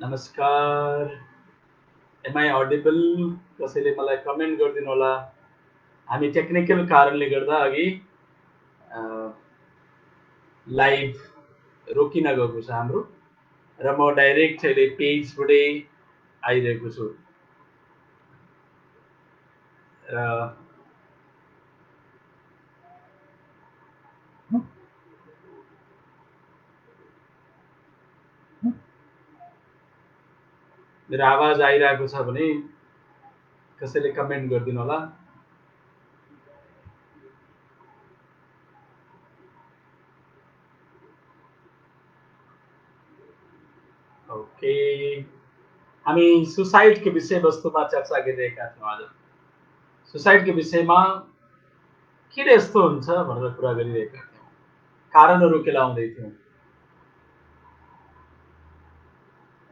नमस्कार। Am I audible? कसैले मलाई कमेन्ट गरिदिनु होला। हामी टेक्निकल कारणले गर्दा अघि लाइभ रोकिन गएको छ हाम्रो, र म डाइरेक्ट अहिले पेजबाटै आइरहेको छु। र मेरो आवाज आइरहेको छ भने कसैले कमेन्ट गरिदिनु होला। ओके, हामी सुसाइडको विषयवस्तुमा चर्चा गरिरहेका थियौँ। आज सुसाइडको विषयमा किन यस्तो हुन्छ भनेर कुरा गरिरहेका थियौँ, कारणहरू केलाउँदै थियौँ।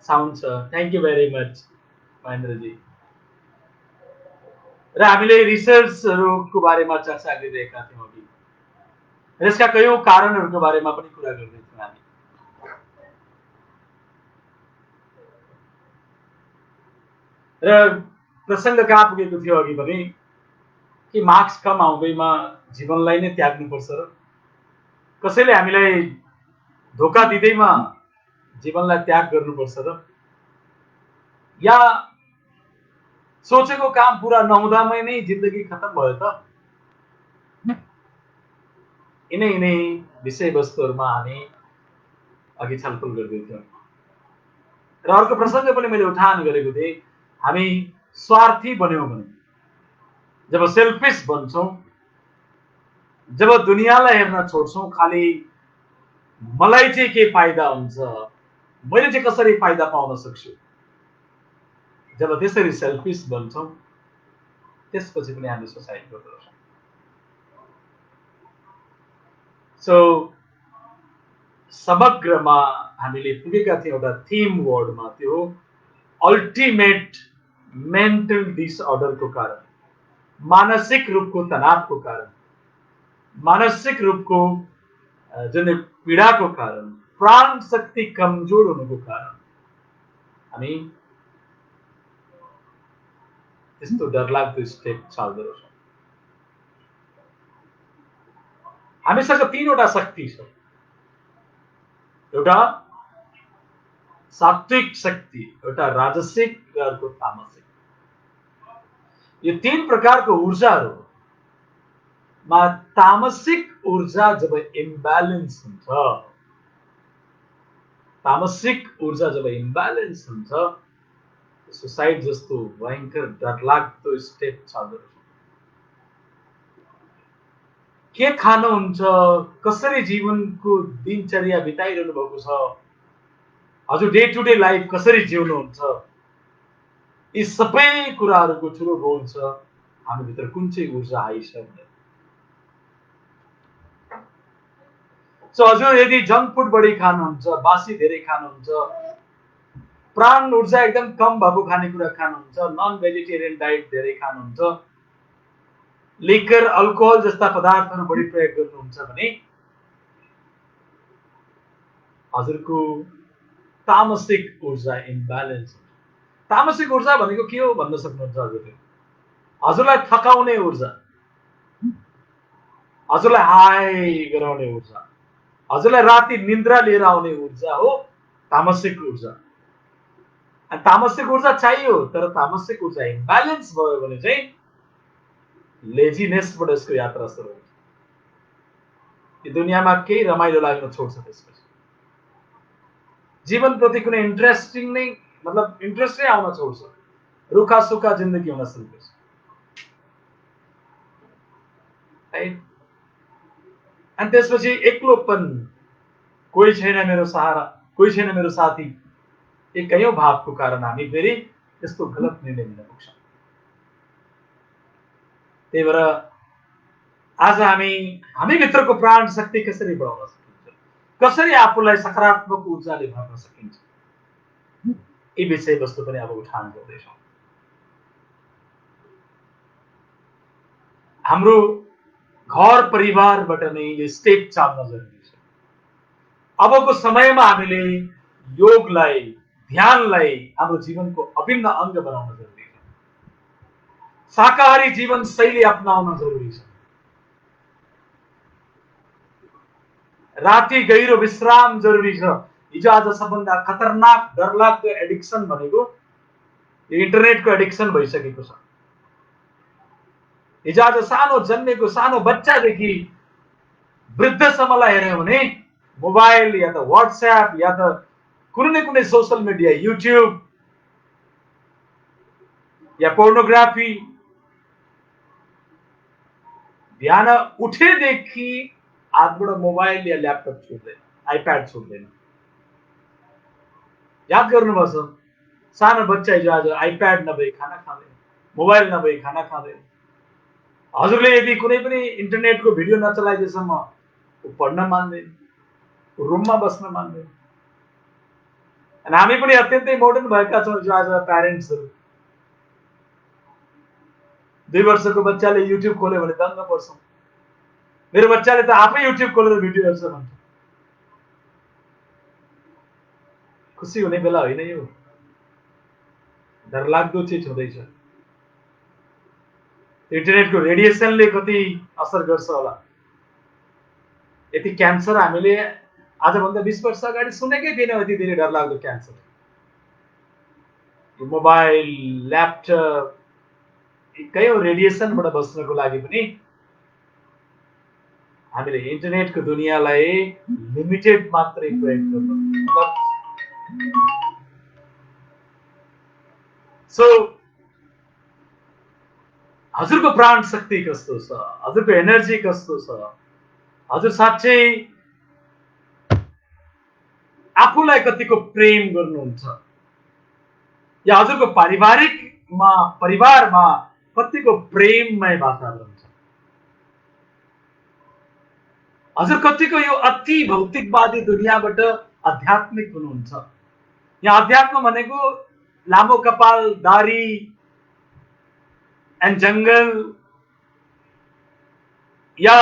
साउन्ड छ, thank you very much Mahendraji. र हामीले रिसर्चहरूको बारेमा चर्चा गरिरहेका थियौँ अघि, यसका कयौं कारणहरूको बारेमा पनि कुरा गर्दै थियौँ हामी। र प्रसङ्ग कहाँ पुगेको थियो अघि भने कि मार्क्स कम आउँदैमा जीवनलाई नै त्याग्नुपर्छ र कसैले हामीलाई धोका दिँदैमा जीवनलाई त्याग गर्नुपर्छ र या सोचेको काम पुरा नहुँदामै नै जिन्दगी खतम भयो त? यिनै विषयवस्तुहरूमा हामी अघि छलफल गर्दै थियौँ। र अर्को प्रसङ्ग पनि मैले उठान गरेको थिएँ, हामी स्वार्थी बन्यौँ भने, जब सेल्फिस बन्छौँ, जब दुनियाँलाई हेर्न छोड्छौँ, खालि मलाई चाहिँ के फाइदा हुन्छ, मैले चाहिँ कसरी फाइदा पाउन सक्छु, जब त्यसरी सेल्फिस बन्छौँ त्यसपछि पनि हामी सुसाइड गर्दछौँ। सो समग्रमा हामीले पुगेका थियौँ एउटा थीम वर्डमा, त्यो अल्टिमेट मेन्टल डिसअर्डरको कारण, मानसिक रूपको तनावको कारण, मानसिक रूपको जुन पीडाको कारण, प्राण शक्ति कमजोर हुनुको कारण हामी त्यस्तो डरलाग्दो स्टेप चाल्दो रहेछौँ। हामीसँग तीनवटा शक्ति छ। एउटा सात्विक शक्ति, एउटा राजसिक र अर्को तामसिक। यो तीन प्रकारको ऊर्जाहरू मा तामसिक ऊर्जा जब इम्ब्यालेन्स हुन्छ, तामसिक ऊर्जा जब इम्ब्यालेन्स हुन्छ, सुसाइड जस्तो भयंकर डरलाग्दो स्टेप चाल्दो रहेछ। के खानुहुन्छ, कसरी जीवनको दिनचर्या बिताइरहनु भएको छ, हजुर डे टु डे लाइफ कसरी जिउनुहुन्छ, यी सबै कुराहरूको ठुलो रोल छ हामीभित्र कुन चाहिँ ऊर्जा आइछ भनेर। सो हजुर यदि जङ्क फुड बढी खानुहुन्छ, बासी धेरै खानुहुन्छ, प्राण ऊर्जा एकदम कम भएको खानेकुरा खानुहुन्छ, नन भेजिटेरियन डाइट धेरै खानुहुन्छ, लिकर अल्कोहल जस्ता पदार्थहरू बढी प्रयोग गर्नुहुन्छ भने हजुरको तामसिक ऊर्जा इम्ब्यालेन्स हुन्छ। तामसिक ऊर्जा भनेको के हो भन्न सक्नुहुन्छ हजुरले? हजुरलाई थकाउने ऊर्जा, हजुरलाई हाई गराउने ऊर्जा, हजुरलाई राति निन्द्रा लिएर आउने ऊर्जा हो तामसिक ऊर्जा। तामसिक ऊर्जा चाहियो, तर तामसिक ऊर्जा इम्ब्यालेन्स भयो भने चाहिँ लेजिनेसबाट यसको यात्रा सुरु हुन्छ। यो दुनियाँमा केही रमाइलो लाग्न छोड्छ। त्यसपछि जीवनप्रति कुनै इन्ट्रेस्टिङ नै इन्ट्रेस्ट नै आउन छोड्छ, रुखा सुखा जिन्दगी हुन सुरु गर्छ। अनि त्यसपछि एक्लोपन, कोही छैन मेरो सहारा, कोही छैन मेरो साथी, यी कयौं भावको कारण हामी फेरि त्यस्तो गलत निर्णय लिन पुग्छौँ। त्यही भएर आज हामी भित्रको प्राण शक्ति कसरी बढाउन सकिन्छ, कसरी आफूलाई सकारात्मक ऊर्जाले भर्न सकिन्छ, यी विषयवस्तु पनि अब उठान गर्दैछौँ। हाम्रो घर परिवारबाट नै यो स्टेप चाल्न जरुरी छ। अबको समयमा हामीले योगलाई ध्यानलाई हाम्रो जीवनको अभिन्न अंग बनाउन जरुरी छ। शाकाहारी जीवन शैली अपनाउन जरुरी छ। राति गहिरो विश्राम जरुरी छ। हिजो आज सबभन्दा खतरनाक डरलाग्दो एडिक्सन भनेको यो इन्टरनेटको एडिक्सन भइसकेको छ। हिजो आज सानो जन्मेको सानो बच्चादेखि वृद्धसम्मलाई हेर्यौं भने मोबाइल या त व्हाट्सएप या त कुनै न कुनै सोशल मिडिया, युट्युब या पोर्नोग्राफी, बिहान उठेदेखि हातबाट मोबाइल या ल्यापटप छुट्दैन, आइप्याड छुट्दैन। याद गर्नुपर्छ, सानो बच्चा हिजो आज आइप्याड नभई खाना खाँदैन, मोबाइल नभई खाना खाँदैन। हजुरले यदि कुनै पनि इन्टरनेटको भिडियो नचलाइदिएसम्म ऊ पढ्न मान्दैन, रुममा बस्न मान्दैन। अनि हामी पनि अत्यन्तै मोडर्न भएका छौँ हिजो आज प्यारेन्ट्सहरू। 2 वर्षको बच्चाले युट्युब खोल्यो भने दङ्ग पर्छौँ। मेरो बच्चाले त आफै युट्युब खोलेर भिडियो हेर्छ भन्छ। खुसी हुने बेला होइन यो, डरलाग्दो चिज हुँदैछ। इन्टरनेटको रेडिएसनले कति असर गर्छ होला। यति क्यान्सर हामीले आजभन्दा 20 वर्ष अगाडि सुनेकै थिएनौँ, यति धेरै डरलाग्दो क्यान्सर। यो मोबाइल, ल्यापटप, कयौं रेडिएसनबाट बस्नको लागि पनि हामीले इन्टरनेटको दुनियाँलाई लिमिटेड मात्रै प्रयोग गर्नु। सो हजुरको प्राण शक्ति कस्तो छ, हजुरको एनर्जी कस्तो छ, हजुर साँच्चै आफूलाई कतिको प्रेम गर्नुहुन्छ, या हजुरको परिवारमा कतिको प्रेममय वातावरण छ। हजुर कतिको यो अति भौतिकवादी दुनियाँबाट आध्यात्मिक हुनुहुन्छ। यहाँ अध्यात्म भनेको लामो कपाल, दारी एन्ड जंगल, या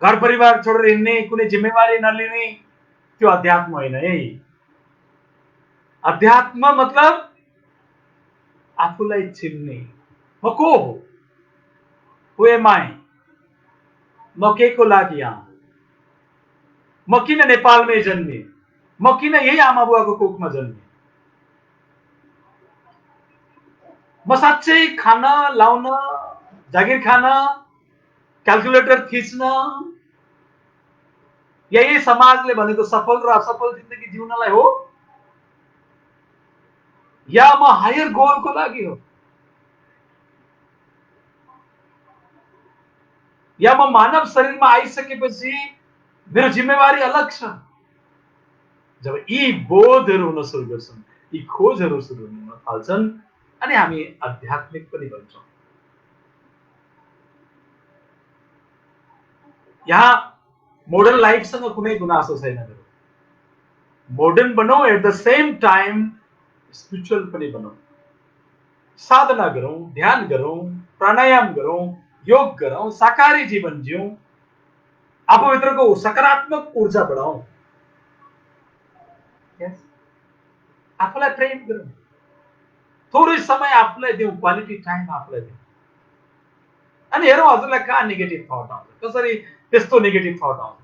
घर परिवार छोडेर हिँड्ने, कुनै जिम्मेवारी नलिने, त्यो अध्यात्म होइन है। अध्यात्म मतलब आफूलाई चिन्ने, म को हो, हु एम आई, म के को लागि यहाँ, म किन नेपालमै जन्मे, म किन यही आमा बुवाको कोखमा जन्मे, म साँच्चै खान लाउन, जागिर खान, क्याल्कुलेटर थिच्न, यही समाजले भनेको सफल र असफल जिन्दगी जिउनलाई हो, या म हायर गोलको लागि हो, या म मानव शरीरमा आइसकेपछि मेरो जिम्मेवारी अलग छ। जब यी बोधहरू हुन सुरु गर्छन्, यी खोजहरू सुरु हुन थाल्छन्, अनि हामी आध्यात्मिक पनि बन्छौँ। यहाँ मोडर्न लाइफसँग कुनै गुनासो छैन। मोडर्न बनौँ, at the same time spiritual पनि बनौँ। साधना गरौँ, ध्यान गरौँ, प्राणायाम गरौँ, योग गरौँ, शाकाहारी जीवन जिउँ, आफूभित्रको सकारात्मक ऊर्जा बढाउँ। आफूलाई प्रेम गरौँ, थोरै समय आफूलाई दिउँ, क्वालिटी टाइम आफूलाई दिउँ। अनि हेरौँ हजुरलाई कहाँ नेगेटिभ थट आउँछ, कसरी त्यस्तो नेगेटिभ थट आउँछ।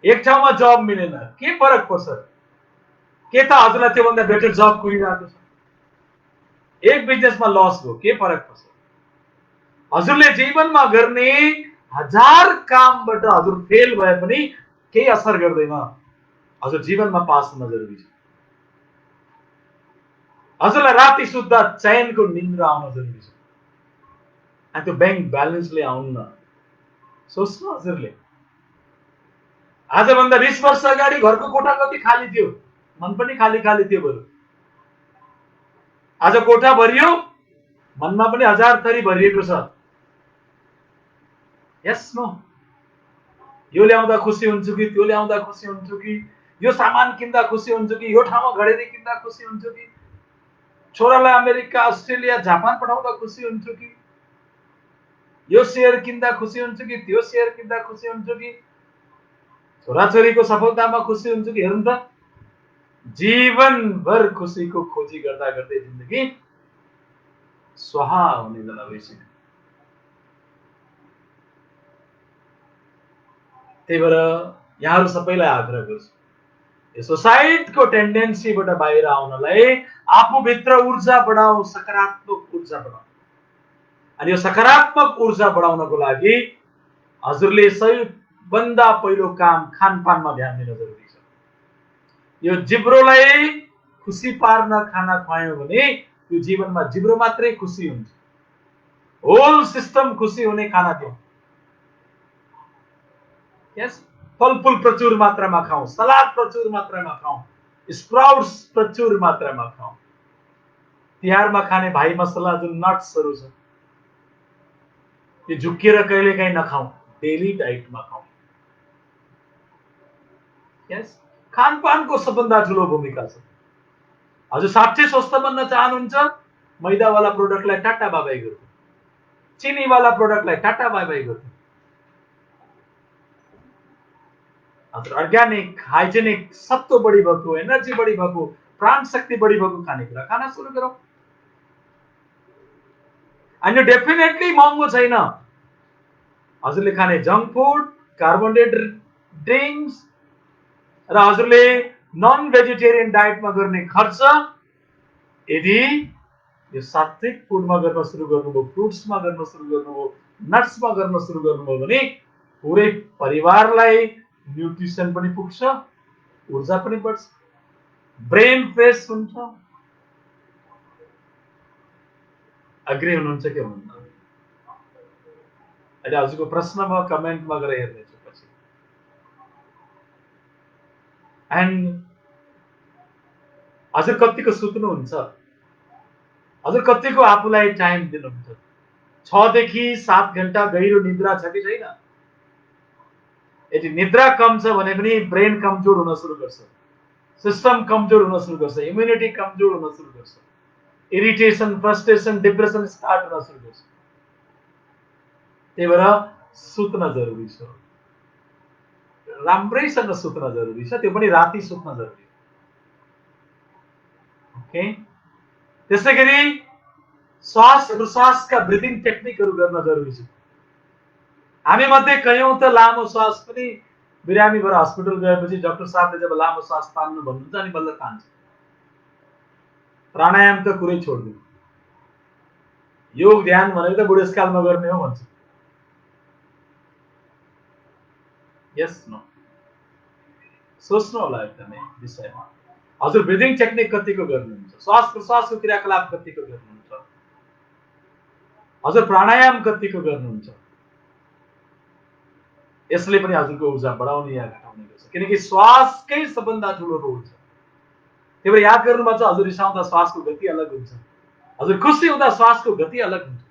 एक ठाउँमा जब मिलेन, के फरक पर्छ, के त हजुरलाई त्योभन्दा बेटर जब कुरिरहेको छ। एक बिजनेसमा लस भयो, के फरक पर्छ। हजुरले जीवनमा गर्ने 1000 कामबाट हजुर फेल भए पनि केही असर गर्दैन। हजुर जीवनमा पास हुन जरुरी छ। हजुरलाई राति सुत्दा चैनको निन्द्रा आउन जरुरी छ। अनि त्यो बैंक ब्यालेन्सले आउन्न। सोच्नु हजुरले, आजभन्दा 20 वर्ष अगाडि घरको कोठा कति खाली थियो, मन पनि खाली खाली थियो बरु। आज कोठा भरियो, मनमा पनि 1000 थरी भरिएको छ। यस नो, यो ल्याउँदा खुसी हुन्छु कि, त्यो ल्याउँदा खुसी हुन्छु कि, यो सामान किन्दा खुसी हुन्छु कि, यो ठाउँमा घडेरी किन्दा खुसी हुन्छु कि, छोरालाई अमेरिका, अस्ट्रेलिया, जापान पठाउँदा खुसी हुन्छु कि, यो शेयर किन्दा खुसी हुन्छु कि, त्यो शेयर किन्दा खुसी हुन्छु कि, छोराछोरीको सफलतामा खुसी हुन्छु कि हेरौँ त, जीवनभर खुसीको खोजी गर्दा गर्दै जिन्दगी स्वाहा हुने बेला भइसक्यो। त्यही भएर यहाँहरू सबैलाई आग्रह गर्छु, यो सोसाइटीको टेन्डेन्सीबाट बाहिर आउनलाई आफूभित्र ऊर्जा बढाऊ, सकारात्मक ऊर्जा बढाऊ। अनि यो सकारात्मक ऊर्जा बढाउनको लागि हजुरले सबैभन्दा पहिलो काम खानपानमा ध्यान दिन जरुरी छ। यो जिब्रोलाई खुसी पार्न खाना खुवायो भने यो जीवनमा जिब्रो मात्रै खुसी हुन्छ, होल सिस्टम खुसी हुने खाना दिउँ। यस, फलफुल प्रचुर मात्रामा खाऊ, सलाद प्रचुर मात्रामा खाऊ, स्प्राउट्स प्रचुर मात्रामा खाऊ। तिहारमा खाने भाइ मसला जुन नट्सहरू छ त्यो झुक्किएर कहिलेकाहीँ नखाऊ, डेली डाइटमा खाऊ। यस, खानपानको सबभन्दा ठुलो भूमिका छ। हजुर साँच्चै स्वस्थ बन्न चाहनुहुन्छ, मैदावाला प्रोडक्टलाई टाटा बाबाई गर्नु, चिनीवाला प्रोडक्टलाई टाटा बाबाई गर्नु। हजुर अर्ग्यानिक, हाइजेनिक, सत्व बढी भएको, एनर्जी बढी भएको, प्राण शक्ति बढी भएको खानेकुरा खाना सुरु गरौँ। अनि डेफिनेटली महँगो छैन। हजुरले खाने जङ्क फुड, कार्बोहाइड्रेटेड ड्रिङ्क्स र हजुरले नन भेजिटेरियन डाइटमा गर्ने खर्च यदि यो सात्विक फुडमा गर्न सुरु गर्नुभयो, फ्रुट्समा गर्न सुरु गर्नुभयो, नट्समा गर्न सुरु गर्नुभयो भने पुरै परिवारलाई न्युट्रिसन पनि पुग्छ, ऊर्जा पनि बढ्छ, ब्रेन फ्रेस हुन्छ। अग्री हुनुहुन्छ कि हुनुहुन्न? अहिले हजुरको प्रश्न म कमेन्टमा गएर हेर्नेछु पछि। एन्ड हजुर कतिको सुत्नुहुन्छ, हजुर कतिको आफूलाई टाइम दिनुहुन्छ? 6 देखि 7 घण्टा गहिरो निद्रा छ कि छैन? यदि निद्रा कम छ भने पनि ब्रेन कमजोर हुन सुरु गर्छ, सिस्टम कमजोर हुन सुरु गर्छ, इम्युनिटी कमजोर हुन सुरु गर्छ, इरिटेसन, फ्रस्ट्रेसन, डिप्रेसन स्टार्ट हुन सुरु गर्छ। त्यही भएर सुत्न जरुरी छ, राम्रैसँग सुत्न जरुरी छ, त्यो पनि राति सुत्न जरुरी छ। ओके, त्यसै गरी श्वास प्रश्वासका ब्रिदिङ टेक्निकहरू गर्न जरुरी छ। हामी मध्ये कयौं त लामो श्वास पनि बिरामी भएर हस्पिटल गएपछि डाक्टर साहबले जब लामो श्वास तान्नु भन्नुहुन्छ अनि बल्ल तान्छ। प्राणायाम त कुरै छोड्दिनु, योग ध्यान भनेको त बुढेसकालमा गर्ने हो भन्छ। यस नो, सोच्नु होला एकदमै विषयमा। हजुर ब्रिदिङ टेक्निक कतिको गर्नुहुन्छ, श्वास प्रश्वासको क्रियाकलाप कतिको गर्नुहुन्छ, हजुर प्राणायाम कतिको गर्नुहुन्छ, यसले पनि हजुरको ऊर्जा बढाउने या घटाउने गर्छ, किनकि श्वासकै सबभन्दा ठुलो रोल छ। त्यही भएर याद गर्नुपर्छ, हजुर रिसाउँदा श्वासको गति अलग हुन्छ, हजुर खुसी हुँदा श्वासको गति अलग हुन्छ।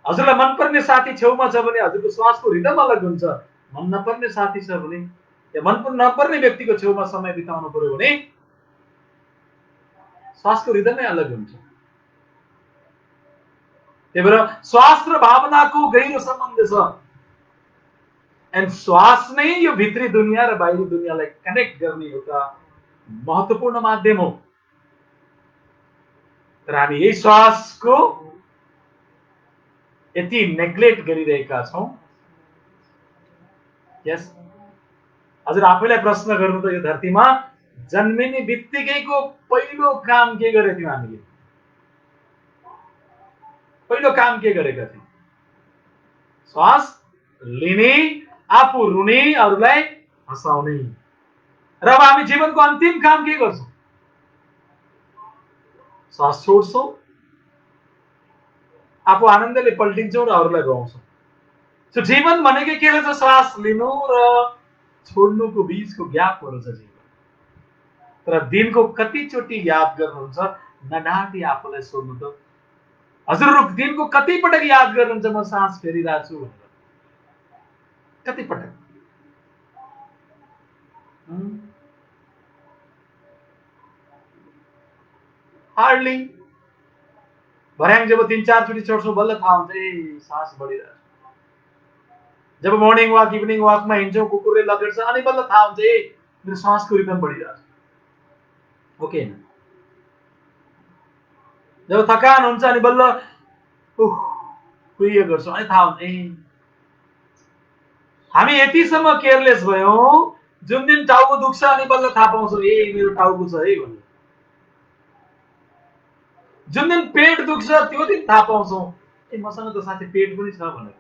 हजुरलाई मनपर्ने साथी छेउमा छ भने हजुरको श्वासको रिदम अलग हुन्छ, मन नपर्ने साथी छ भने या मन नपर्ने व्यक्तिको छेउमा समय बिताउनु पर्यो भने श्वासको रिदमै अलग हुन्छ। त्यही भएर श्वास र भावनाको गहिरो सम्बन्ध छ। एन्ड श्वास नै यो भित्री दुनियाँ र बाहिरी दुनियाँलाई कनेक्ट गर्ने एउटा महत्त्वपूर्ण माध्यम हो। तर हामी यही श्वासको यति नेग्लेक्ट गरिरहेका छौं। यस, हजुर आफैलाई प्रश्न गर्नु त, यो धरतीमा जन्मिने बित्तिकैको पहिलो काम के गरेको थियौं हामीले? पहिलो काम के गरेका थियौं? श्वास लिने, आफू रुने, अरूलाई हँसाउने। र अब हामी जीवनको अन्तिम काम के गर्छौं? श्वास छोड्छौं, आफू आनन्दले पल्टिन्छौं र अरूलाई रुवाउँछौं। सो जीवन भनेकै के रहेछ? श्वास लिनु र छोड्नुको बीचको ग्यापहरू छ जीवन। तर दिनको कतिचोटि याद गर्नुहुन्छ नढाँटी आफूलाई सोध्नु त, हजुर दिनको कति पटक याद गर्नुहुन्छ म सास फेरिरहेको छु भनेर? कति पटक? हार्डली। भर्याङ जब 3-4 चोटि चढ्छौँ बल्ल थाहा हुन्छ ए सास बढिरहेछ। जब मर्निङ वाक इभिनिङ वाकमा हिँड्छौँ, कुकुरले लगेर्छ, अनि बल्ल थाहा हुन्छ ए मेरो श्वासको रिदम बढिरहेछ। ओके, जब थकान हुन्छ अनि बल्ल उयो गर्छौँ, अनि थाहा हुन्छ ए हामी यतिसम्म केयरलेस भयौँ, जुन दिन टाउको दुख्छ अनि बल्ल थाहा पाउँछौँ ए मेरो टाउको छ है भनेर। जुन दिन पेट दुख्छ त्यो दिन थाहा पाउँछौँ ए मसँग त साथै पेट पनि छ भनेर।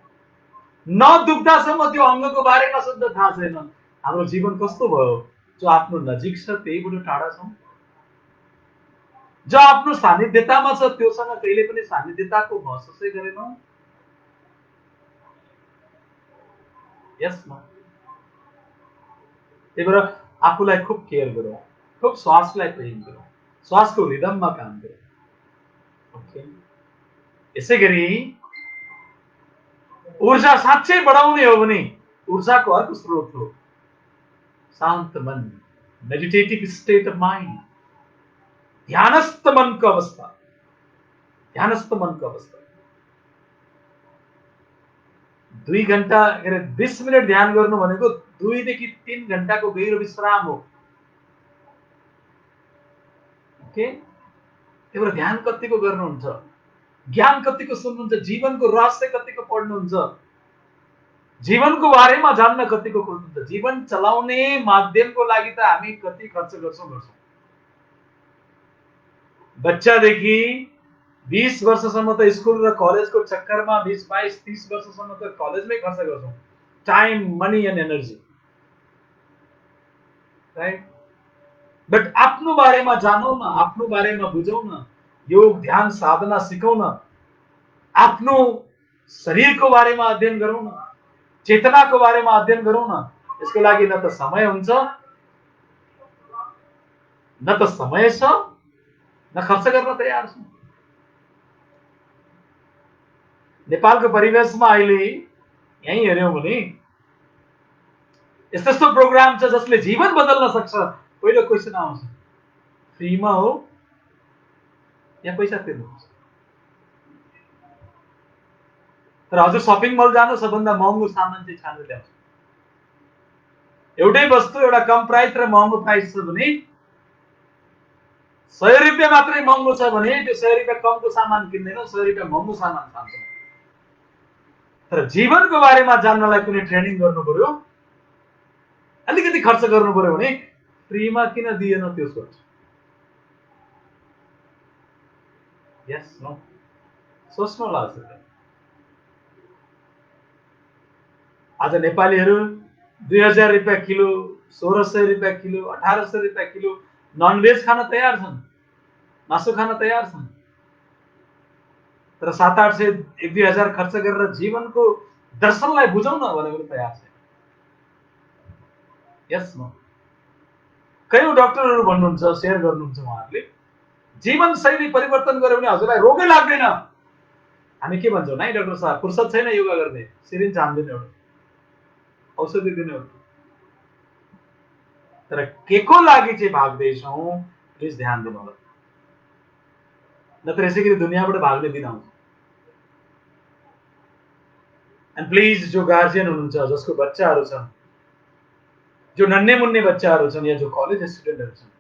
नदुख्दासम्म त्यो अङ्गको बारेमा शुद्ध थाहा छैन। हाम्रो जीवन कस्तो भयो? जो आफ्नो नजिक छ त्यहीबाट टाढा छौँ, जो आफ्नो सानिध्यतामा छ त्योसँग कहिले पनि सानिध्यताको महसुसै गरेनौँ। यसमा त्यही भएर आफूलाई खुब केयर गरौँ, खुब श्वासलाई प्रेम गरौँ, श्वासको रिदममा काम गरौँ। ओके, यसै गरी ऊर्जा साँच्चै बढाउने हो भने ऊर्जाको अर्को स्रोत हो शान्त मन, मेडिटेटिभ स्टेट अफ माइन्ड, ध्यानस्थ मनको अवस्था। ध्यानस्थ मनको अवस्था 2 घण्टा 20 मिनट ध्यान गर्नु भनेको 2 देखि 3 घण्टाको गहिरो विश्राम हो। ओके, त्यही भएर ध्यान कतिको गर्नुहुन्छ, ज्ञान कतिको सुन्नुहुन्छ, जीवनको रहस्य कतिको पढ्नुहुन्छ, जीवनको बारेमा जान्न कतिको खोज्नुहुन्छ। जीवन चलाउने माध्यमको लागि त हामी कति खर्च गर्छौँ। बच्चादेखि 20 वर्षसम्म त स्कुल र कलेजको चक्करमा 20, 22, 30 वर्षसम्म त कलेजमै खर्च गर्छौँ, time, money and energy, right? But आफ्नो बारेमा जानौँ न, आफ्नो बारेमा बुझौँ न, योग ध्यान साधना सिकौँ न, आफ्नो शरीरको बारेमा अध्ययन गरौँ न, चेतनाको बारेमा अध्ययन गरौँ न। यसको लागि न त समय हुन्छ, न त समय छ, न खर्च गर्न तयार छौँ। नेपालको परिवेशमा अहिले यहीँ हेऱ्यौँ भने यस्तो यस्तो प्रोग्राम छ जसले जीवन बदल्न सक्छ। पहिलो क्वेसन आउँछ, फ्रीमा हो या पैसा तिर्नुपर्छ? तर हजुर सपिङ मल जानु, सबभन्दा महँगो सामान चाहिँ छानेर ल्याउँछ। एउटै वस्तु एउटा कम प्राइस र महँगो प्राइस छ भने 100 रुपियाँ मात्रै महँगो छ भने त्यो 100 रुपियाँ कमको सामान किन्दैनौ, 100 रुपियाँ महँगो सामान खान्छौ। तर जीवनको बारेमा जान्नलाई कुनै ट्रेनिङ गर्नु पर्यो, अलिकति खर्च गर्नु पर्यो भने फ्रीमा किन दिएन त्यो सोच। यस नो, सोच्नु लाग्छ। आज नेपालीहरू 2000 रुपियाँ किलो, 1600 रुपियाँ किलो, 1800 रुपियाँ किलो ननभेज खान तयार छन्, मासु खान तयार छन्। तर 700, 800, 1-2 हजार खर्च गरेर जीवनको दर्शनलाई बुझाउन भनेको तयार छैन। यस नो, कयौं डाक्टरहरू भन्नुहुन्छ, शेयर गर्नुहुन्छ उहाँहरूले, जीवन शैली परिवर्तन गर्यो भने हजुरलाई रोगै लाग्दैन। हामी के भन्छौँ, नाइ डाक्टर साहब फुर्सद छैन योगा गर्ने, सिरिन्ज हान्दिनु एउटा, औषधि दिनु एउटा। तर के को लागि चाहिँ भाग्दैछौँ, प्लिज ध्यान दिनु होला। नत्र यसै गरी दुनियाँबाट भाग्ने दिन आउँछ। एन्ड प्लिज जो गार्जियन हुनुहुन्छ, जसको बच्चाहरू छन्, जो नन्हे मुन्ने बच्चाहरू छन् या जो कलेज स्टुडेन्टहरू छन्,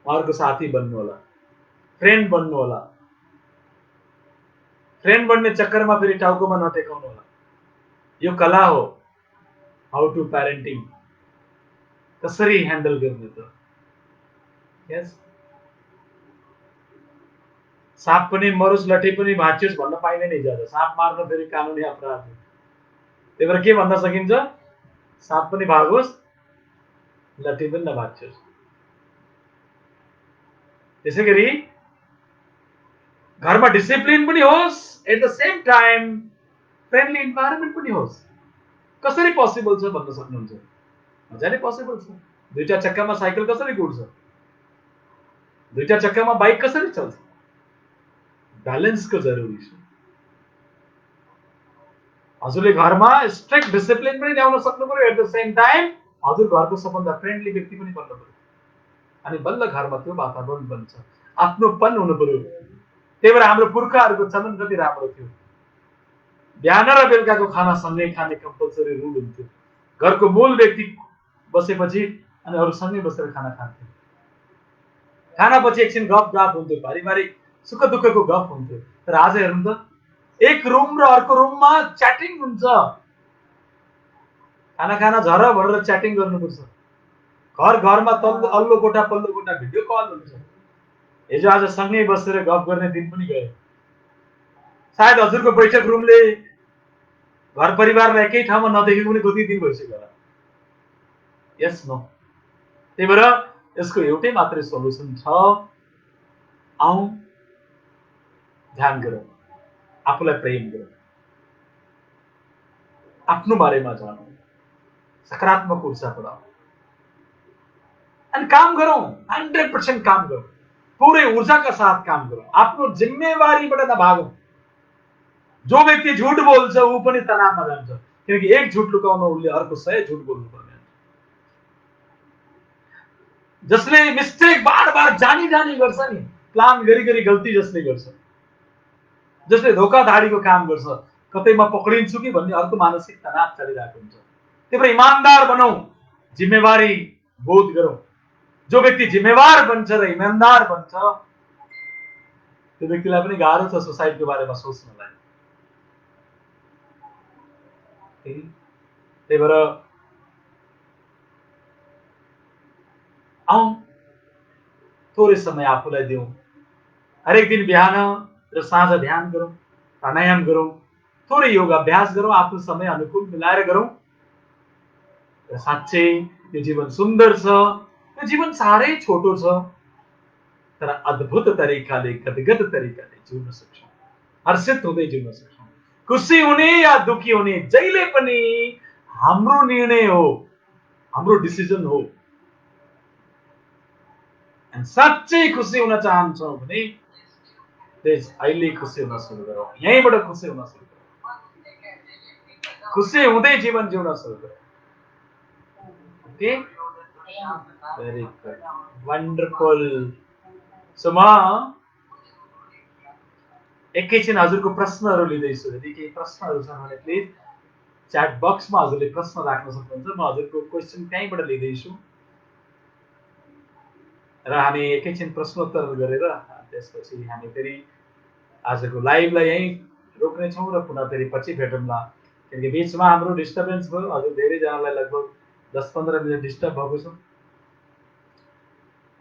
उहाँहरूको साथी बन्नु होला, फ्रेन्ड बन्नु होला। फ्रेन्ड बन्ने चक्करमा फेरि टाउकोमा नटेकाउनु होला। यो कला हो, हाउ टु प्यारेन्टिङ, कसरी ह्यान्डल गर्ने त। यस, साँप पनि मरोस् लट्ठी पनि भाँचियोस् भन्न पाइँदैन इजाजत। साँप मार्न फेरि कानुनी अपराध हो। त्यही भएर के भन्न सकिन्छ, साँप पनि भागोस् लट्ठी पनि नभाँचियोस्। त्यसै गरी घरमा डिसिप्लिन पनि होस्, at the same time friendly environment पनि होस्। कसरी पोसिबल छ भन्न सक्नुहुन्छ? मजाले पोसिबल छ। 2टा चक्कामा साइकल कसरी कुद्छ, 2टा चक्कामा बाइक कसरी चल्छ? ब्यालेन्सको जरुरी छ। हजुरले घरमा स्ट्रिक्ट डिसिप्लिन पनि ल्याउन सक्नु पर्यो, एट द सेम टाइम हजुर घरको सबभन्दा फ्रेन्डली व्यक्ति पनि बन्न पर्यो, अनि बल्ल घरमा त्यो वातावरण बन्छ। आफ्नोपन हुनु पर्यो। त्यही भएर हाम्रो पुर्खाहरूको चलन कति राम्रो थियो, बिहान र बेलुकाको खाना सँगै खाने कम्पलसरी रुल हुन्थ्यो। घरको मूल व्यक्ति बसेपछि अनि अरू सँगै बसेर खाना खान्थ्यो। खानापछि एकछिन गफ गफ हुन्थ्यो, पारिवारिक सुख दुःखको गफ हुन्थ्यो। तर आज हेर्नु त, एक रुम र अर्को रुममा च्याटिङ हुन्छ। खाना खाना झर भनेर च्याटिङ गर्नुपर्छ। घर घरमा अल्लो कोठा पल्लो कोठा भिडियो कल हुन्छ। हिजो आज सँगै बसेर गफ गर्ने दिन पनि गयो। सायद हजुरको बैठक रुमले घर परिवारलाई एकै ठाउँमा नदेखेको पनि कति दिन भइसक्यो होला। यस नो। त्यही भएर यसको एउटै मात्रै सोल्युसन छ, आउँ ध्यान गरौँ, आफूलाई प्रेम गरौँ, आफ्नो बारेमा जानौँ, सकारात्मक ऊर्जा बढाऊ अनि काम गरौँ। 100% काम गरौँ, पूरे ऊर्जा का साथ काम गरौँ, आफ्नो जिम्मेवारीबाट नभागौँ। जो व्यक्ति झुट बोल्छ ऊ पनि तनावमा जान्छ, किनकि एक झुट लुकाउन उसले अर्को 100 झुट बोल्नु पर्ने। जसले मिस्टेक बार बार जानी जानी गर्छ नि, प्लान गरी गरी गल्ती जसले गर्छ, जसले धोकाधाडीको काम गर्छ, कतै म पक्रिन्छु कि भन्ने अर्को मानसिक तनाव चलिरहेको हुन्छ। त्यही भएर इमान्दार बनौँ, जिम्मेवारी बोध गरौँ। जो व्यक्ति जिम्मेवार बन्छ र इमान्दार बन्छ त्यो व्यक्तिलाई पनि गाह्रो छ सोसाइटीको बारेमा सोच्नलाई। त्यही भएर आउँ थोरै समय आफूलाई दिउँ। हरेक दिन बिहान र साँझ ध्यान गरौँ, प्राणायाम गरौँ, थोरै योग अभ्यास गरौँ, आफ्नो समय अनुकूल मिलाएर गरौँ। र साँच्चै यो जीवन सुन्दर छ, यो जीवन साह्रै छोटो छ, तर अद्भुत तरिकाले गदगद तरिकाले जिउन सक्छौँ, हर्षित हुँदै जिउन सक्छौँ। खुसी हुने या दुखी हुने जहिले पनि हाम्रो निर्णय हो, हाम्रो डिसिजन हो। साँच्चै खुसी हुन चाहन्छौँ भने प्लिज अहिले खुसी हुन सुरु गरौँ, यहीँबाट खुसी हुन सुरु गरौँ, खुसी हुँदै जीवन जिउन सुरु गरौँ। Okay, very good, wonderful. So म एकैछिन हजुरको प्रश्नहरू लिँदैछु। यदि केही प्रश्नहरू छन् भने प्लिज च्याट बक्समा हजुरले प्रश्न राख्न सक्नुहुन्छ। म हजुरको क्वेसन त्यहीँबाट लिँदैछु र हामी एकैछिन प्रश्नोत्तर गरेर त्यसपछि हामी फेरि आजको लाइभलाई यहीँ रोक्नेछौँ र पुनः फेरि पछि भेटौँला। किनकि बिचमा हाम्रो डिस्टर्बेन्स भयो, हजुर धेरैजनालाई लगभग 10-15 मिनट डिस्टर्ब भएको छ।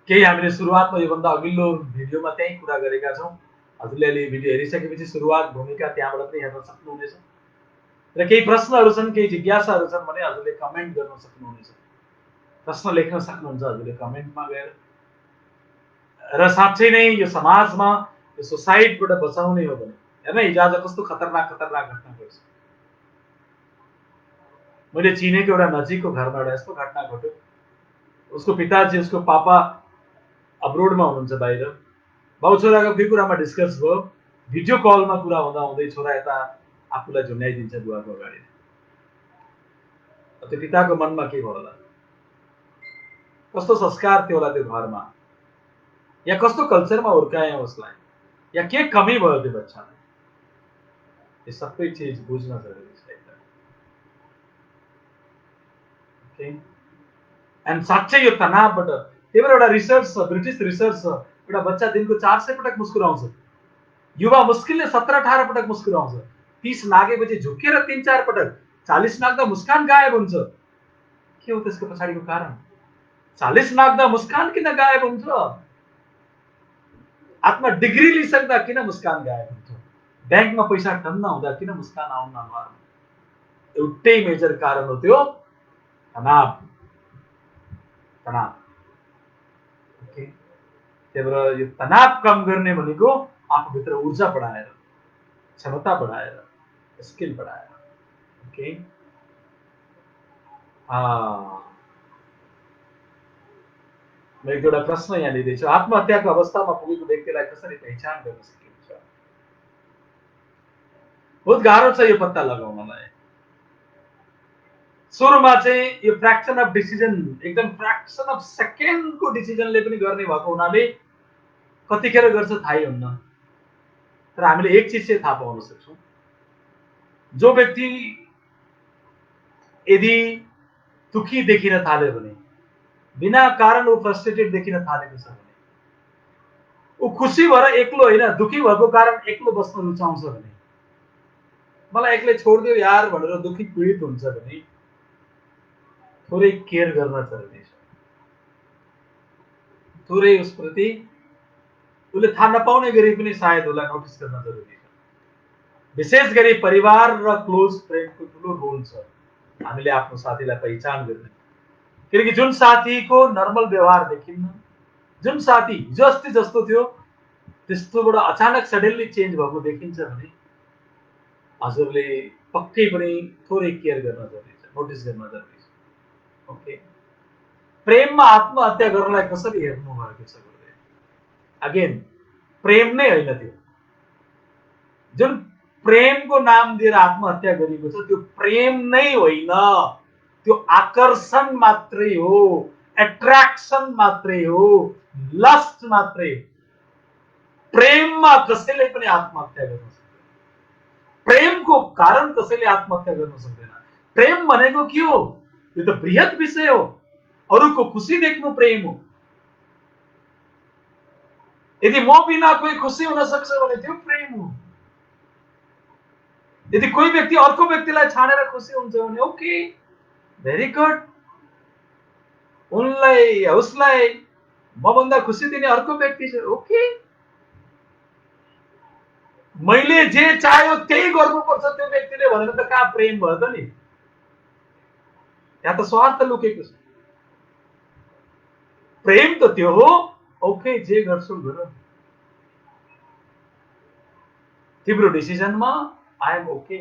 केही हामीले सुरुवातमा योभन्दा अघिल्लो भिडियोमा त्यही कुरा गरेका छौँ। हजुरले अहिले भिडियो हेरिसकेपछि सुरुवात भूमिका त्यहाँबाट पनि हेर्न सक्नुहुनेछ। र केही प्रश्नहरू छन्, केही जिज्ञासाहरू छन् भने हजुरले कमेन्ट गर्न सक्नुहुनेछ, प्रश्न लेख्न सक्नुहुन्छ हजुरले कमेन्टमा गएर। र साँच्चै नै यो समाजमा यो सोसाइटीबाट बचाउने हो भने हेर्न हिजो आज कस्तो खतरनाक खतरनाक घटना घट्छ। मैले चिनेको एउटा नजिकको घरमा एउटा यस्तो घटना घट्यो। उसको पिताजी, उसको पापा अब्रोडमा हुनुहुन्छ बाहिर। बाउ छोराको के कुरामा डिस्कस भयो, भिडियो कलमा कुरा हुँदा हुँदै छोरा यता आफूलाई झुन्याइदिन्छ बुवाको अगाडि। त्यो पिताको मनमा के भयो होला, कस्तो संस्कार थियो होला त्यो घरमा, या कस्तो कल्चरमा हुर्काए उसलाई, या के कमी भयो त्यो बच्चालाई। यो सबै चिज बुझ्न जरुरी छ एकदम। ओके, एन्ड साँच्चै यो तनावबाट, त्यही भएर एउटा रिसर्च छ, ब्रिटिस रिसर्च छ, एउटा बच्चा दिनको 400 पटक मुस्कुराउँछ, युवा मुस्किलले 17-18 पटक मुस्कुराउँछ। 30 नागेपछि झुकेर 3-4 पटक, 40 नाग्दा मुस्कान गायब हुन्छ। के हो त्यसको पछाडिको कारण? 40 नाग्दा मुस्कान किन गायब हुन्छ? हातमा डिग्री लिइसक्दा किन मुस्कान गायब हुन्छ? ब्याङ्कमा पैसा टन्न हुँदा किन मुस्कान आउन नआउनु? एउटै मेजर कारण हो त्यो तनाव। तनाव। ओके, त्यही भएर यो तनाव कम गर्ने भनेको आफूभित्र ऊर्जा बढाएर, क्षमता बढाएर, स्किल बढाएर। ओके, म एक दुईवटा प्रश्न यहाँ लिँदैछु। आत्महत्याको अवस्थामा पुगेको व्यक्तिलाई कसरी पहिचान गर्न सकिन्छ? बहुत गाह्रो छ यो पत्ता लगाउनलाई। सुरुमा चाहिँ यो फ्र्याक्सन अफ डिसिजन, एकदम फ्र्याक्सन अफ सेकेन्डको डिसिजनले पनि गर्ने भएको हुनाले कतिखेर गर्छ थाहै हुन्न। तर हामीले एक चिज चाहिँ थाहा पाउन सक्छौँ, जो व्यक्ति यदि दुखी देखिन थाल्यो भने, बिना कारण ऊ फ्रस्ट्रेटेड देखिन थालेको छ भने, ऊ खुसी भएर एक्लो होइन, दुखी भएको कारण एक्लो बस्न रुचाउँछ भने, मलाई एक्लै छोडिदियो यार भनेर दुखी पीडित हुन्छ भने, थोरै केयर गर्न जरुरी छ, थोरै उसप्रति उसले थाहा नपाउने गरी पनि सायद उसलाई नोटिस गर्न जरुरी छ। विशेष गरी परिवार र क्लोज फ्रेन्डको ठुलो रोल छ हामीले आफ्नो साथीलाई पहिचान गर्ने। किनकि जुन साथीको नर्मल व्यवहार देखिन्न, जुन साथी हिजो अस्ति जस्तो थियो त्यस्तोबाट अचानक सडनली चेन्ज भएको देखिन्छ भने हजुरले पक्कै पनि थोरै केयर गर्न जरुरी छ, नोटिस गर्न जरुरी छ। ओके, प्रेममा आत्महत्या गर्नलाई कसरी हेर्नु भएको छ गुरुदेव? अगेन प्रेम नै होइन त्यो, जुन प्रेमको नाम दिएर आत्महत्या गरिएको छ त्यो प्रेम नै होइन, त्यो आकर्षण मात्रै हो, एट्र्याक्सन मात्रै हो, लस्ट मात्रै हो। प्रेममा कसैले पनि आत्महत्या गर्न सक्दैन, प्रेमको कारण कसैले आत्महत्या गर्न सक्दैन। प्रेम भनेको के हो? यो त बृहत विषय हो, अरूको खुसी देख्नु प्रेम हो। यदि म बिना कोही खुसी हुन सक्छ भने त्यो प्रेम हो। यदि कोही व्यक्ति अर्को व्यक्तिलाई छाडेर खुसी हुन्छ भने ओके, भेरी गुड, उनलाई उसलाई मभन्दा खुसी दिने अर्को व्यक्ति छ, ओके। मैले जे चाह्यो त्यही गर्नुपर्छ त्यो व्यक्तिले भनेर त कहाँ प्रेम भयो त नि? त्यहाँ त स्वार्थ लुकेको छ। प्रेम त त्यो हो, ओके जे गर्छौ गर, तिम्रो डिसिजनमा आई एम ओके।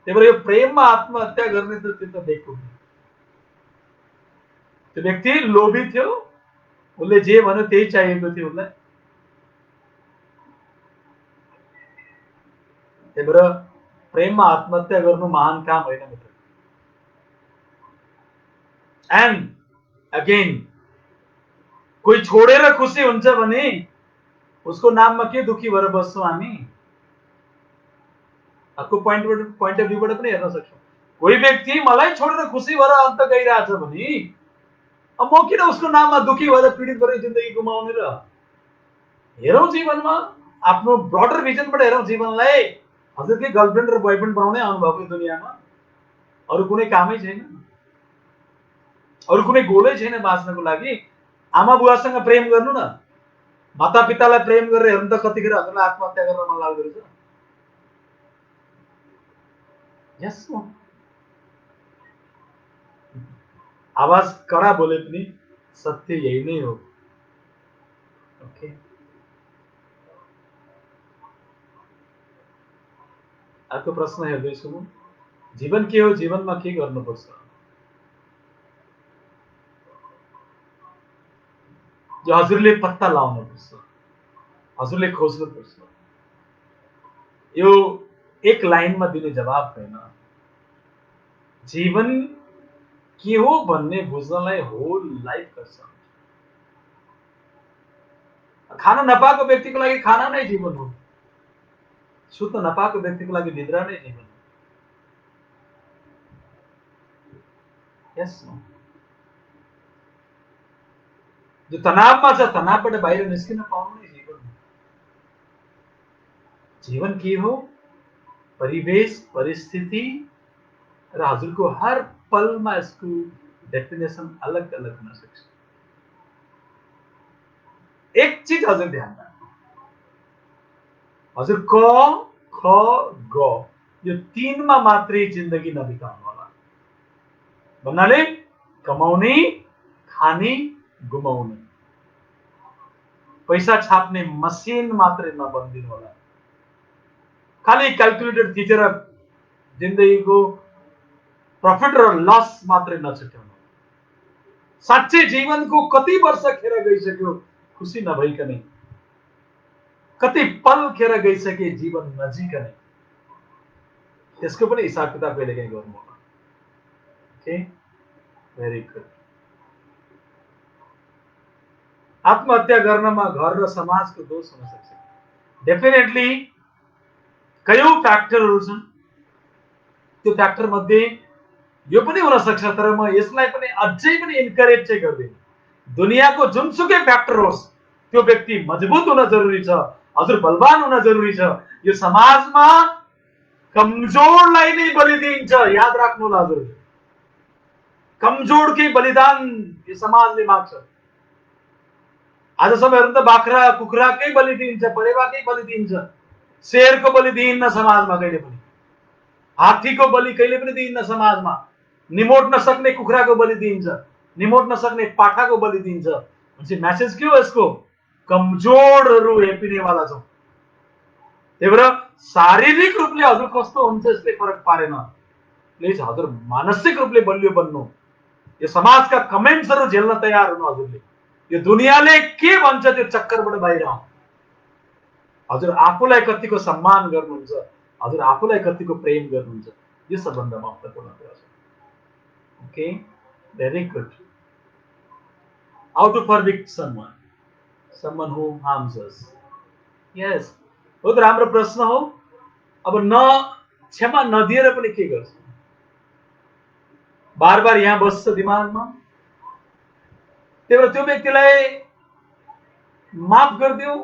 त्यही भएर यो प्रेममा आत्महत्या गर्ने त त्यो त देखो। त्यो व्यक्ति लोभी थियो, उसले जे भन्यो त्यही चाहिएको थियो उसलाई। त्यही भएर प्रेममा आत्महत्या गर्नु महान काम होइन मित्र। एन्ड अगेन कोही छोडेर खुसी हुन्छ भने उसको नाममा के दुखी भएर बस्छौँ हामी? अर्को पोइन्ट अफ भ्यूबाट पनि हेर्न सक्छौँ। कोही व्यक्ति मलाई छोडेर खुसी भएर अन्त गइरहेछ भने अब म किन उसको नाममा दुखी भएर पीडित भएर जिन्दगी गुमाउने र? हेरौँ जीवनमा, आफ्नो ब्रडर भिजनबाट हेरौँ जीवनलाई। हजुरकै गर्लफ्रेन्ड र बोयफ्रेन्ड बनाउनै आउनुभएको दुनियाँमा, अरू कुनै कामै छैन, अरू कुनै गोलै छैन बाँच्नको लागि। आमा बुवासँग प्रेम गर्नु न, माता पितालाई प्रेम गरेर हेर्नु त कतिखेर हजुरलाई आत्महत्या गर्न मन लाग्दो रहेछ? यस, आवाज कडा बोले पनि सत्य यही नै हो। ओके, अर्को प्रश्न हेर्दैछु म, जीवन के हो, जीवनमा के गर्नुपर्छ? जो हजुरले पत्ता लगाउनुपर्छ, हजुरले खोज्नुपर्छ। यो एक लाइनमा दिने जवाब होइन। जीवन के हो भन्ने बुझ्नलाई होल लाइफ गर्छ। खाना नपाएको व्यक्तिको लागि खाना नै जीवन हो, सुत्न नपाएको व्यक्तिको लागि निद्रा नै जीवन हो। यस, जो तनावमा छ तनावबाट बाहिर निस्किन पाउनु नै जीवन हो। जीवन के हो? परिवेश, परिस्थिति र हजुरको हर पलमा यसको डेफिनेसन अलग अलग हुन सक्छ। एक चीज हजुर ध्यान राख्नु, हजुर क ख ग यो तीनमा मात्रै जिन्दगी नबिताउनु होला। भन्नाले कमाउने, खाने, गुमाउने, पैसा छाप्ने मसिन मात्रै नबनिदिनु होला। खालि क्यालकुलेटर थिचेर जिन्दगीको प्रफिट र लस मात्रै नछुट्याउनु। साँच्चै जीवनको कति वर्ष खेर गइसक्यो खुसी नभइकनै, कति पल खेर गइसके जीवन नजिकनै, त्यसको पनि हिसाब किताब कहिलेकाहीँ गर्नु होला। Okay, very good. आत्महत्या गर्नमा घर र समाजको दोष हुन सक्छ। डेफिनेटली कयौं फ्याक्टरहरू छन्। त्यो फ्याक्टर मध्ये यो पनि हुन सक्छ, तर म यसलाई पनि अझै पनि इन्करेज चाहिँ गर्दिनँ। दुनियाँको जुनसुकै फ्याक्टर होस्, त्यो व्यक्ति मजबुत हुन जरुरी छ, हजुर बलवान हुन जरुरी छ। यो समाजमा कमजोरलाई नै बलि दिइन्छ, याद राख्नु होला हजुर। कमजोरकै बलिदान यो समाजले माग्छ। आजसम्म हेर्नु त बाख्रा कुखुराकै बलि दिइन्छ, परेवाकै बलि दिइन्छ, शेरको बलि दिइन्न समाजमा कहिले पनि, हात्तीको बलि कहिले पनि दिइन्न समाजमा। निमोट्न सक्ने कुखुराको बलि दिइन्छ, निमोट्न सक्ने पाठाको बलि दिइन्छ। भनेपछि म्यासेज के हो यसको? कमजोरहरू हेपिनेवाला छौँ। त्यही भएर शारीरिक रूपले हजुर कस्तो हुन्छ यसले फरक पारेन, प्लिज हजुर मानसिक रूपले बलियो बन्नु। यो समाजका कमेन्ट्सहरू झेल्न तयार हुनु हजुरले। यो दुनियाँले के भन्छ त्यो चक्करबाट बाहिर आउनु। हजुर आफूलाई कतिको सम्मान गर्नुहुन्छ, हजुर आफूलाई कतिको प्रेम गर्नुहुन्छ, यो सबभन्दा महत्त्वपूर्ण कुरा छ। Okay, very good. How to forgive someone who harms us. Yes, हो त राम्रो प्रश्न हो। अब क्षमा नदिएर पनि के गर्छ? बार बार यहाँ बस्छ दिमागमा। त्यही भएर त्यो व्यक्तिलाई माफ गरिदिऊ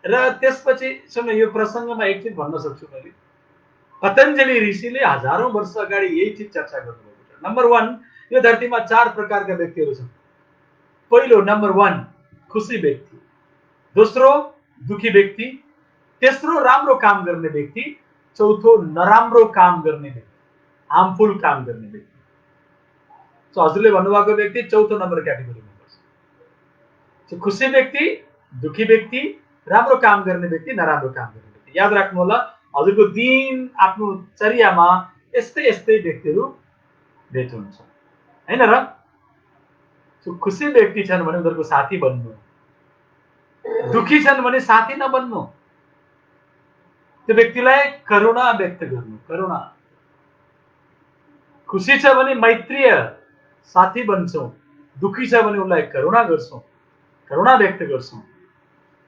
र त्यसपछि सुन्नु, यो प्रसङ्गमा एक चिज भन्न सक्छु मैले। पतञ्जलि ऋषिले हजारौं वर्ष अगाडि यही चिज चर्चा गर्नुभएको छ। नम्बर 1, यो धरतीमा 4 प्रकारका व्यक्तिहरू छन्। पहिलो नम्बर 1 खुसी व्यक्ति, दोस्रो दुखी व्यक्ति, तेस्रो राम्रो काम गर्ने व्यक्ति, चौथो नराम्रो काम गर्ने व्यक्ति, हार्मफुल काम गर्ने व्यक्ति। हजुरले भन्नुभएको व्यक्ति चौथो नम्बर क्याटेगोरीमा पर्छ। खुसी व्यक्ति, दुखी व्यक्ति, राम्रो काम गर्ने व्यक्ति, नराम्रो काम गर्ने व्यक्ति। याद राख्नु होला, हजुरको दिन आफ्नो चर्यामा यस्तै यस्तै व्यक्तिहरू भेट्नुहुन्छ, हैन र? खुसी व्यक्ति छन् भने उनीहरूको साथी बन्नु, दुखी छन् भने साथी नबन्नु। त्यो व्यक्तिलाई करुणा व्यक्त गर्नु, करुणा। खुसी छ भने मैत्रीय साथी बन्छौँ, दुखी छ भने उसलाई करुणा गर्छौँ, करुणा व्यक्त गर्छौँ।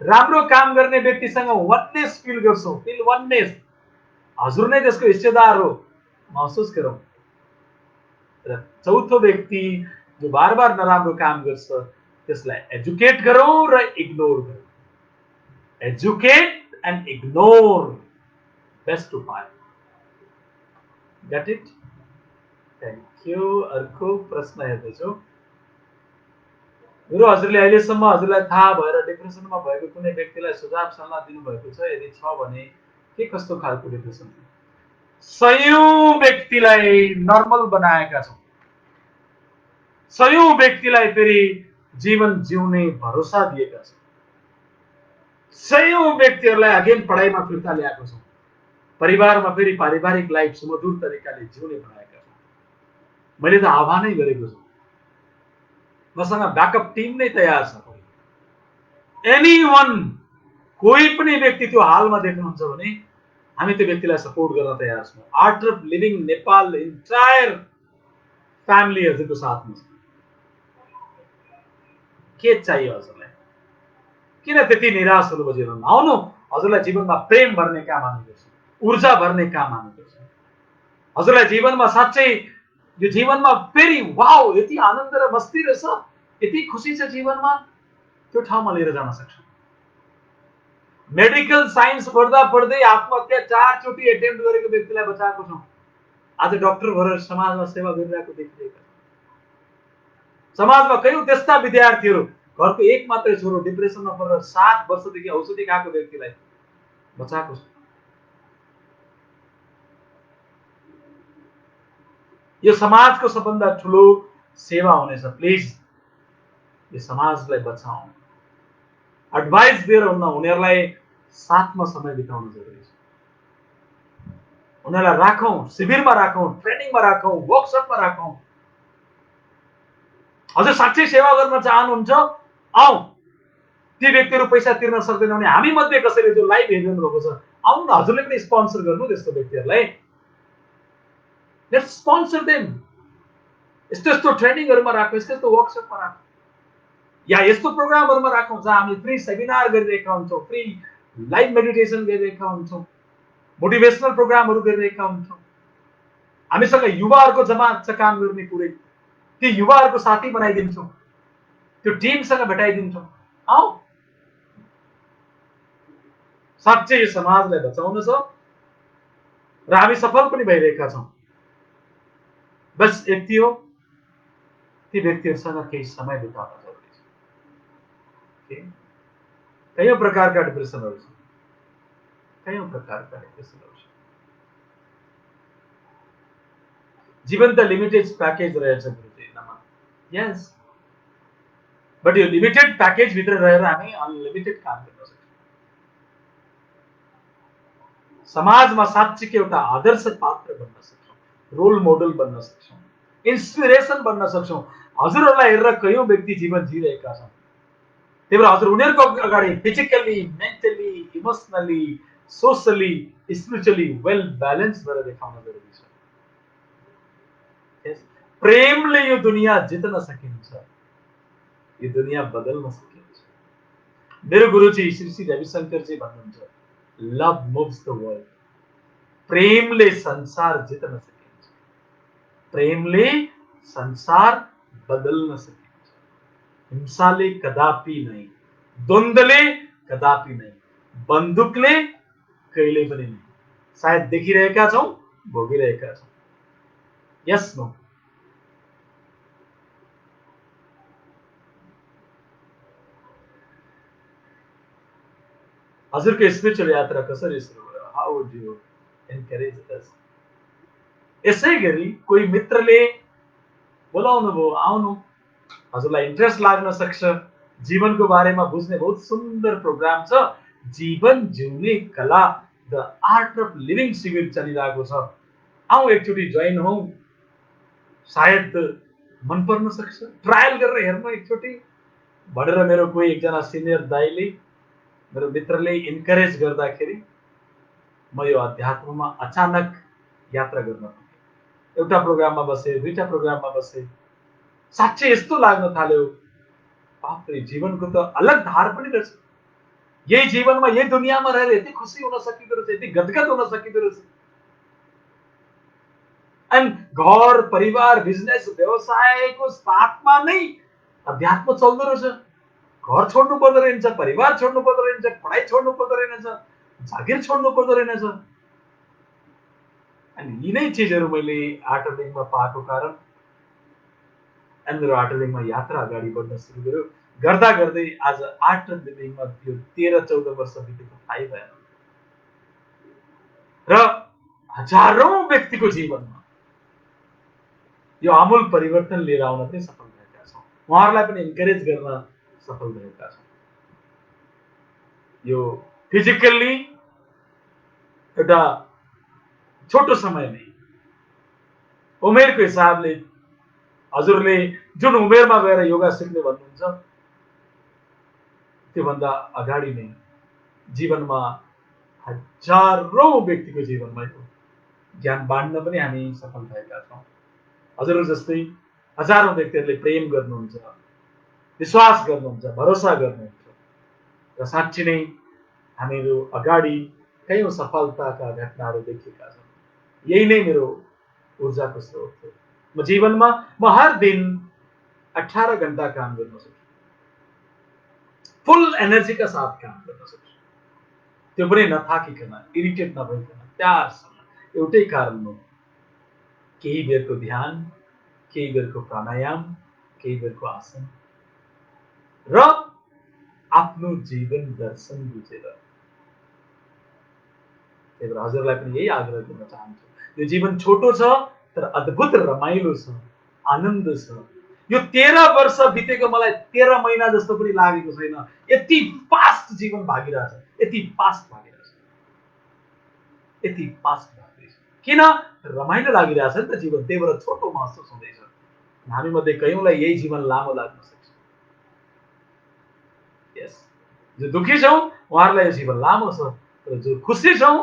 राम्रो काम गर्ने व्यक्तिसँग वननेस फिल गर्छौँ, फिल वननेस, हजुर नै त्यसको हिस्सेदार हो महसुस गरौँ। र चौथो व्यक्ति जो बार बार नराम्रो काम गर्छ त्यसलाई एजुकेट गरौँ र इग्नोर गरौँ। एजुकेट एन्ड इग्नोर, बेस्ट उपाय। Get it? Thank you. अर्को प्रश्न हेर्दैछु। गुरु, हजुरले अहिलेसम्म हजुरलाई थाहा भएर डिप्रेसनमा भएको कुनै व्यक्तिलाई सुझाव सल्लाह दिनुभएको छ? यदि छ भने के कस्तो खालको डिप्रेसन? सयौं व्यक्तिलाई नर्मल बनाएका छौँ, सयौं व्यक्तिलाई फेरि जीवन जिउने भरोसा दिएका छौँ, सयौं व्यक्तिहरूलाई अगेन पढाइमा फिर्ता ल्याएको छौँ, परिवारमा फेरि पारिवारिक लाइफ सुमधुर तरिकाले जिउने बनाएका छौँ। मैले त आह्वानै गरेको छु, मसँग ब्याकअप टिम नै तयार छ। एनीवन, कोही पनि व्यक्ति त्यो हालमा देख्नुहुन्छ भने हामी त्यो व्यक्तिलाई सपोर्ट गर्न तयार छौँ। Art of living Nepal entire family हजुरको साथमा छ। के चाहियो हजुरलाई? किन त्यति निराश हुनुभयो जीवनमा? आउनु, हजुरलाई जीवनमा प्रेम भर्ने काम हामी गर्छौँ, ऊर्जा भर्ने काम हामी गर्छौँ। हजुरलाई जीवनमा साँच्चै यो जीवनमा फेरि वाउ यति आनन्द र मस्ती रहेछ, यति खुसी छ जीवनमा, त्यो ठाउँमा लिएर जान सक्छ। मेडिकल साइन्स पढ्दा पढ्दै आत्महत्या 4 चोटि एटेम्प्ट गरेको व्यक्तिलाई बचाएको छौँ। आज डाक्टर भएर समाजमा सेवा गरिरहेको देखिरहेको छ। समाजमा कयौं त्यस्ता विद्यार्थीहरू, घरको एक मात्रै छोरो डिप्रेसनमा परेर 7 वर्षदेखि औषधि खाएको व्यक्तिलाई बचाएको छ। यो समाजको सबभन्दा ठुलो सेवा हुनेछ। प्लिज यो समाजलाई बचाउँ। एडभाइस दिएर हुन्न, उनीहरूलाई साथमा समय बिताउन जरुरी छ। उनीहरूलाई राखौँ, शिविरमा राखौँ, ट्रेनिङमा राखौँ, वर्कसपमा राखौँ। हजुर साँच्चै सेवा गर्न चाहनुहुन्छ, आऊ। ती व्यक्तिहरू पैसा तिर्न सक्दैन भने हामी मध्ये कसैले जो लाइभ हेरिरहनु भएको छ, आउनु न, हजुरले पनि स्पोन्सर गर्नु त्यस्तो व्यक्तिहरूलाई। Let's sponsor them. यस्तो यस्तो ट्रेनिङहरूमा राखौँ, यस्तो यस्तो वर्कसपमा राखौँ, या यस्तो प्रोग्रामहरूमा राखौँ जहाँ हामी फ्री सेमिनार गरिरहेका हुन्छौँ, फ्री लाइभ मेडिटेसन गरिरहेका हुन्छौँ। मोटिभेसनल प्रोग्रामहरू गरिरहेका हुन्छौँ। हामीसँग युवाहरूको जमात छ काम गर्ने पुरै, ती युवाहरूको साथी बनाइदिन्छौँ, त्यो टिमसँग भेटाइदिन्छौँ। आऊ साँच्चै यो समाजलाई बचाउन छ र हामी सफल पनि भइरहेका छौँ। बस यति हो, ती व्यक्तिहरूसँग केही समय बिताउन जरुरी छ। कयौं प्रकारका डिप्रेसनहरू छन्, कयौं प्रकारका डिप्रेसनहरू छन्। जीवन त लिमिटेड प्याकेज रहेछ गुरुजी, यस, बट यो लिमिटेड प्याकेज भित्र रहेर हामी अनलिमिटेड काम गर्न सक्छौँ। समाजमा साँच्चीकै एउटा आदर्श पात्र बन्न सक्छौँ, रोल मोडल बन्न सक्छौँ, इन्स्पिरेसन बन्न सक्छौँ। हजुरहरूलाई हेरेर कयौं व्यक्ति जीवन जिरहेका छन्। त्यही भएर हजुर उनीहरूको अगाडि physically, mentally, emotionally, socially, spiritually well balance भएर देखाउन जरुरी छ। प्रेमले यो दुनियाँ जित्न सकिन्छ, यो दुनियाँ बदल्न सकिन्छ। मेरो गुरुजी श्री श्री रविशंकरजी भन्नुहुन्छ, लभ मुभ्स द वर्ल्ड। प्रेमले संसार जित्न सकिन्छ, प्रेमले संसार बदल्न सकिन्छ। हिंसाले कदापि नहीं, द्वन्द्वले कदापि नहीं, बन्दुकले कहिले पनि नहीं। सायद देखिरहेका छौं, भोगिरहेका छौं। यस नो। हजुरको स्पिरिचुअल यात्रा कसरी सुरु भयो? हाउ वुड यु एन्करेज अस? यसै गरी कोही मित्रले बोलाउनु भयो, आउनु, हजुरलाई इन्ट्रेस्ट लाग्न सक्छ, जीवनको बारेमा बुझ्ने बहुत सुन्दर प्रोग्राम छ, जीवन जिउने कला, द आर्ट अफ लिभिङ शिविर चलिरहेको छ। आऊ एकचोटि जोइन हौ, सायद मन पर्न सक्छ, ट्रायल गरेर हेर्नु एकचोटि भनेर मेरो कोही एकजना सिनियर दाइले, मेरो मित्रले इन्करेज गर्दाखेरि म यो अध्यात्ममा अचानक यात्रा गर्न पुगेँ। एउटा प्रोग्राममा बसे, दुईटा प्रोग्राममा बसे, साँच्चै यस्तो लाग्न थाल्यो, बापरे, जीवनको त अलग धार पनि रहेछ। यही जीवनमा, यही दुनियाँमा रहेर यति खुसी हुन सकिँदो रहेछ, यति गदगद हुन सकिँदो रहेछ। अनि घर, परिवार, बिजनेस, व्यवसायको साथमा नै अध्यात्म चल्दो रहेछ। घर छोड्नु पर्दो रहेछ, परिवार छोड्नु पर्दो रहेछ, पढाइ छोड्नु पर्दो रहेछ, जागिर छोड्नु पर्दो रहेछ। अनि यिनै चिजहरू मैले आर्ट अफ लिभिङमा पाएको कारण अनि मेरो आर्ट अफ लिभिङमा यात्रा अगाडि बढ्न सुरु गर्यो। गर्दा गर्दै आज आर्ट अफ लिभिङमा त्यो 13-14 वर्ष बितेको थाहै भएन र हजारौं व्यक्तिको जीवनमा यो आमूल परिवर्तन लिएर आउन पनि सफल भएका छौँ। उहाँहरूलाई पनि इन्करेज गर्न सफल भएका छौँ। यो फिजिकल्ली एउटा छोटो समयमै उमेरको हिसाबले हजुरले जुन उमेरमा गएर योगा सिक्ने भन्नुहुन्छ, त्योभन्दा अगाडि नै जीवनमा हजारौं व्यक्तिको जीवनमा यो ज्ञान बाँड्न पनि हामी सफल भएका छौँ। हजुरहरू जस्तै हजारौं व्यक्तिहरूले प्रेम गर्नुहुन्छ, विश्वास गर्नुहुन्छ, भरोसा गर्नुहुन्छ र साँच्ची नै हामीहरू अगाडि कयौं सफलताका घटनाहरू देखेका छौँ। यही नै मेरो ऊर्जाको स्रोत हो। म जीवनमा म हर दिन 18 घण्टा काम गर्न सक्छु, फुल एनर्जीका साथ काम गर्न सक्छु, त्यो पनि नथाकिकन, इरिटेट नभइकन, प्यारसँग। एउटै कारण हो, केही बेरको ध्यान, केही बेरको प्राणायाम, केही बेरको आसन र आफ्नो जीवन दर्शन बुझेर। त्यही भएर हजुरलाई पनि यही आग्रह गर्न चाहन्छु, यो जीवन छोटो छ तर अद्भुत रमाइलो छ, आनन्द छ। यो 13 वर्ष बितेको मलाई 13 महिना जस्तो पनि लागेको छैन। यति फास्ट जीवन भागिरहेछ, यति फास्ट भागिरहेछ, यति फास्ट भागिरहेछ। किन? रमाइलो लागिरहेछ नि त जीवन, त्यही भएर छोटो महसुस हुँदैछ। हामी मध्ये कयौंलाई यही जीवन लामो लाग्न सक्छ। यस, जो दुखी छौं उहाँहरूलाई यो जीवन लामो छ, र जो खुसी छौं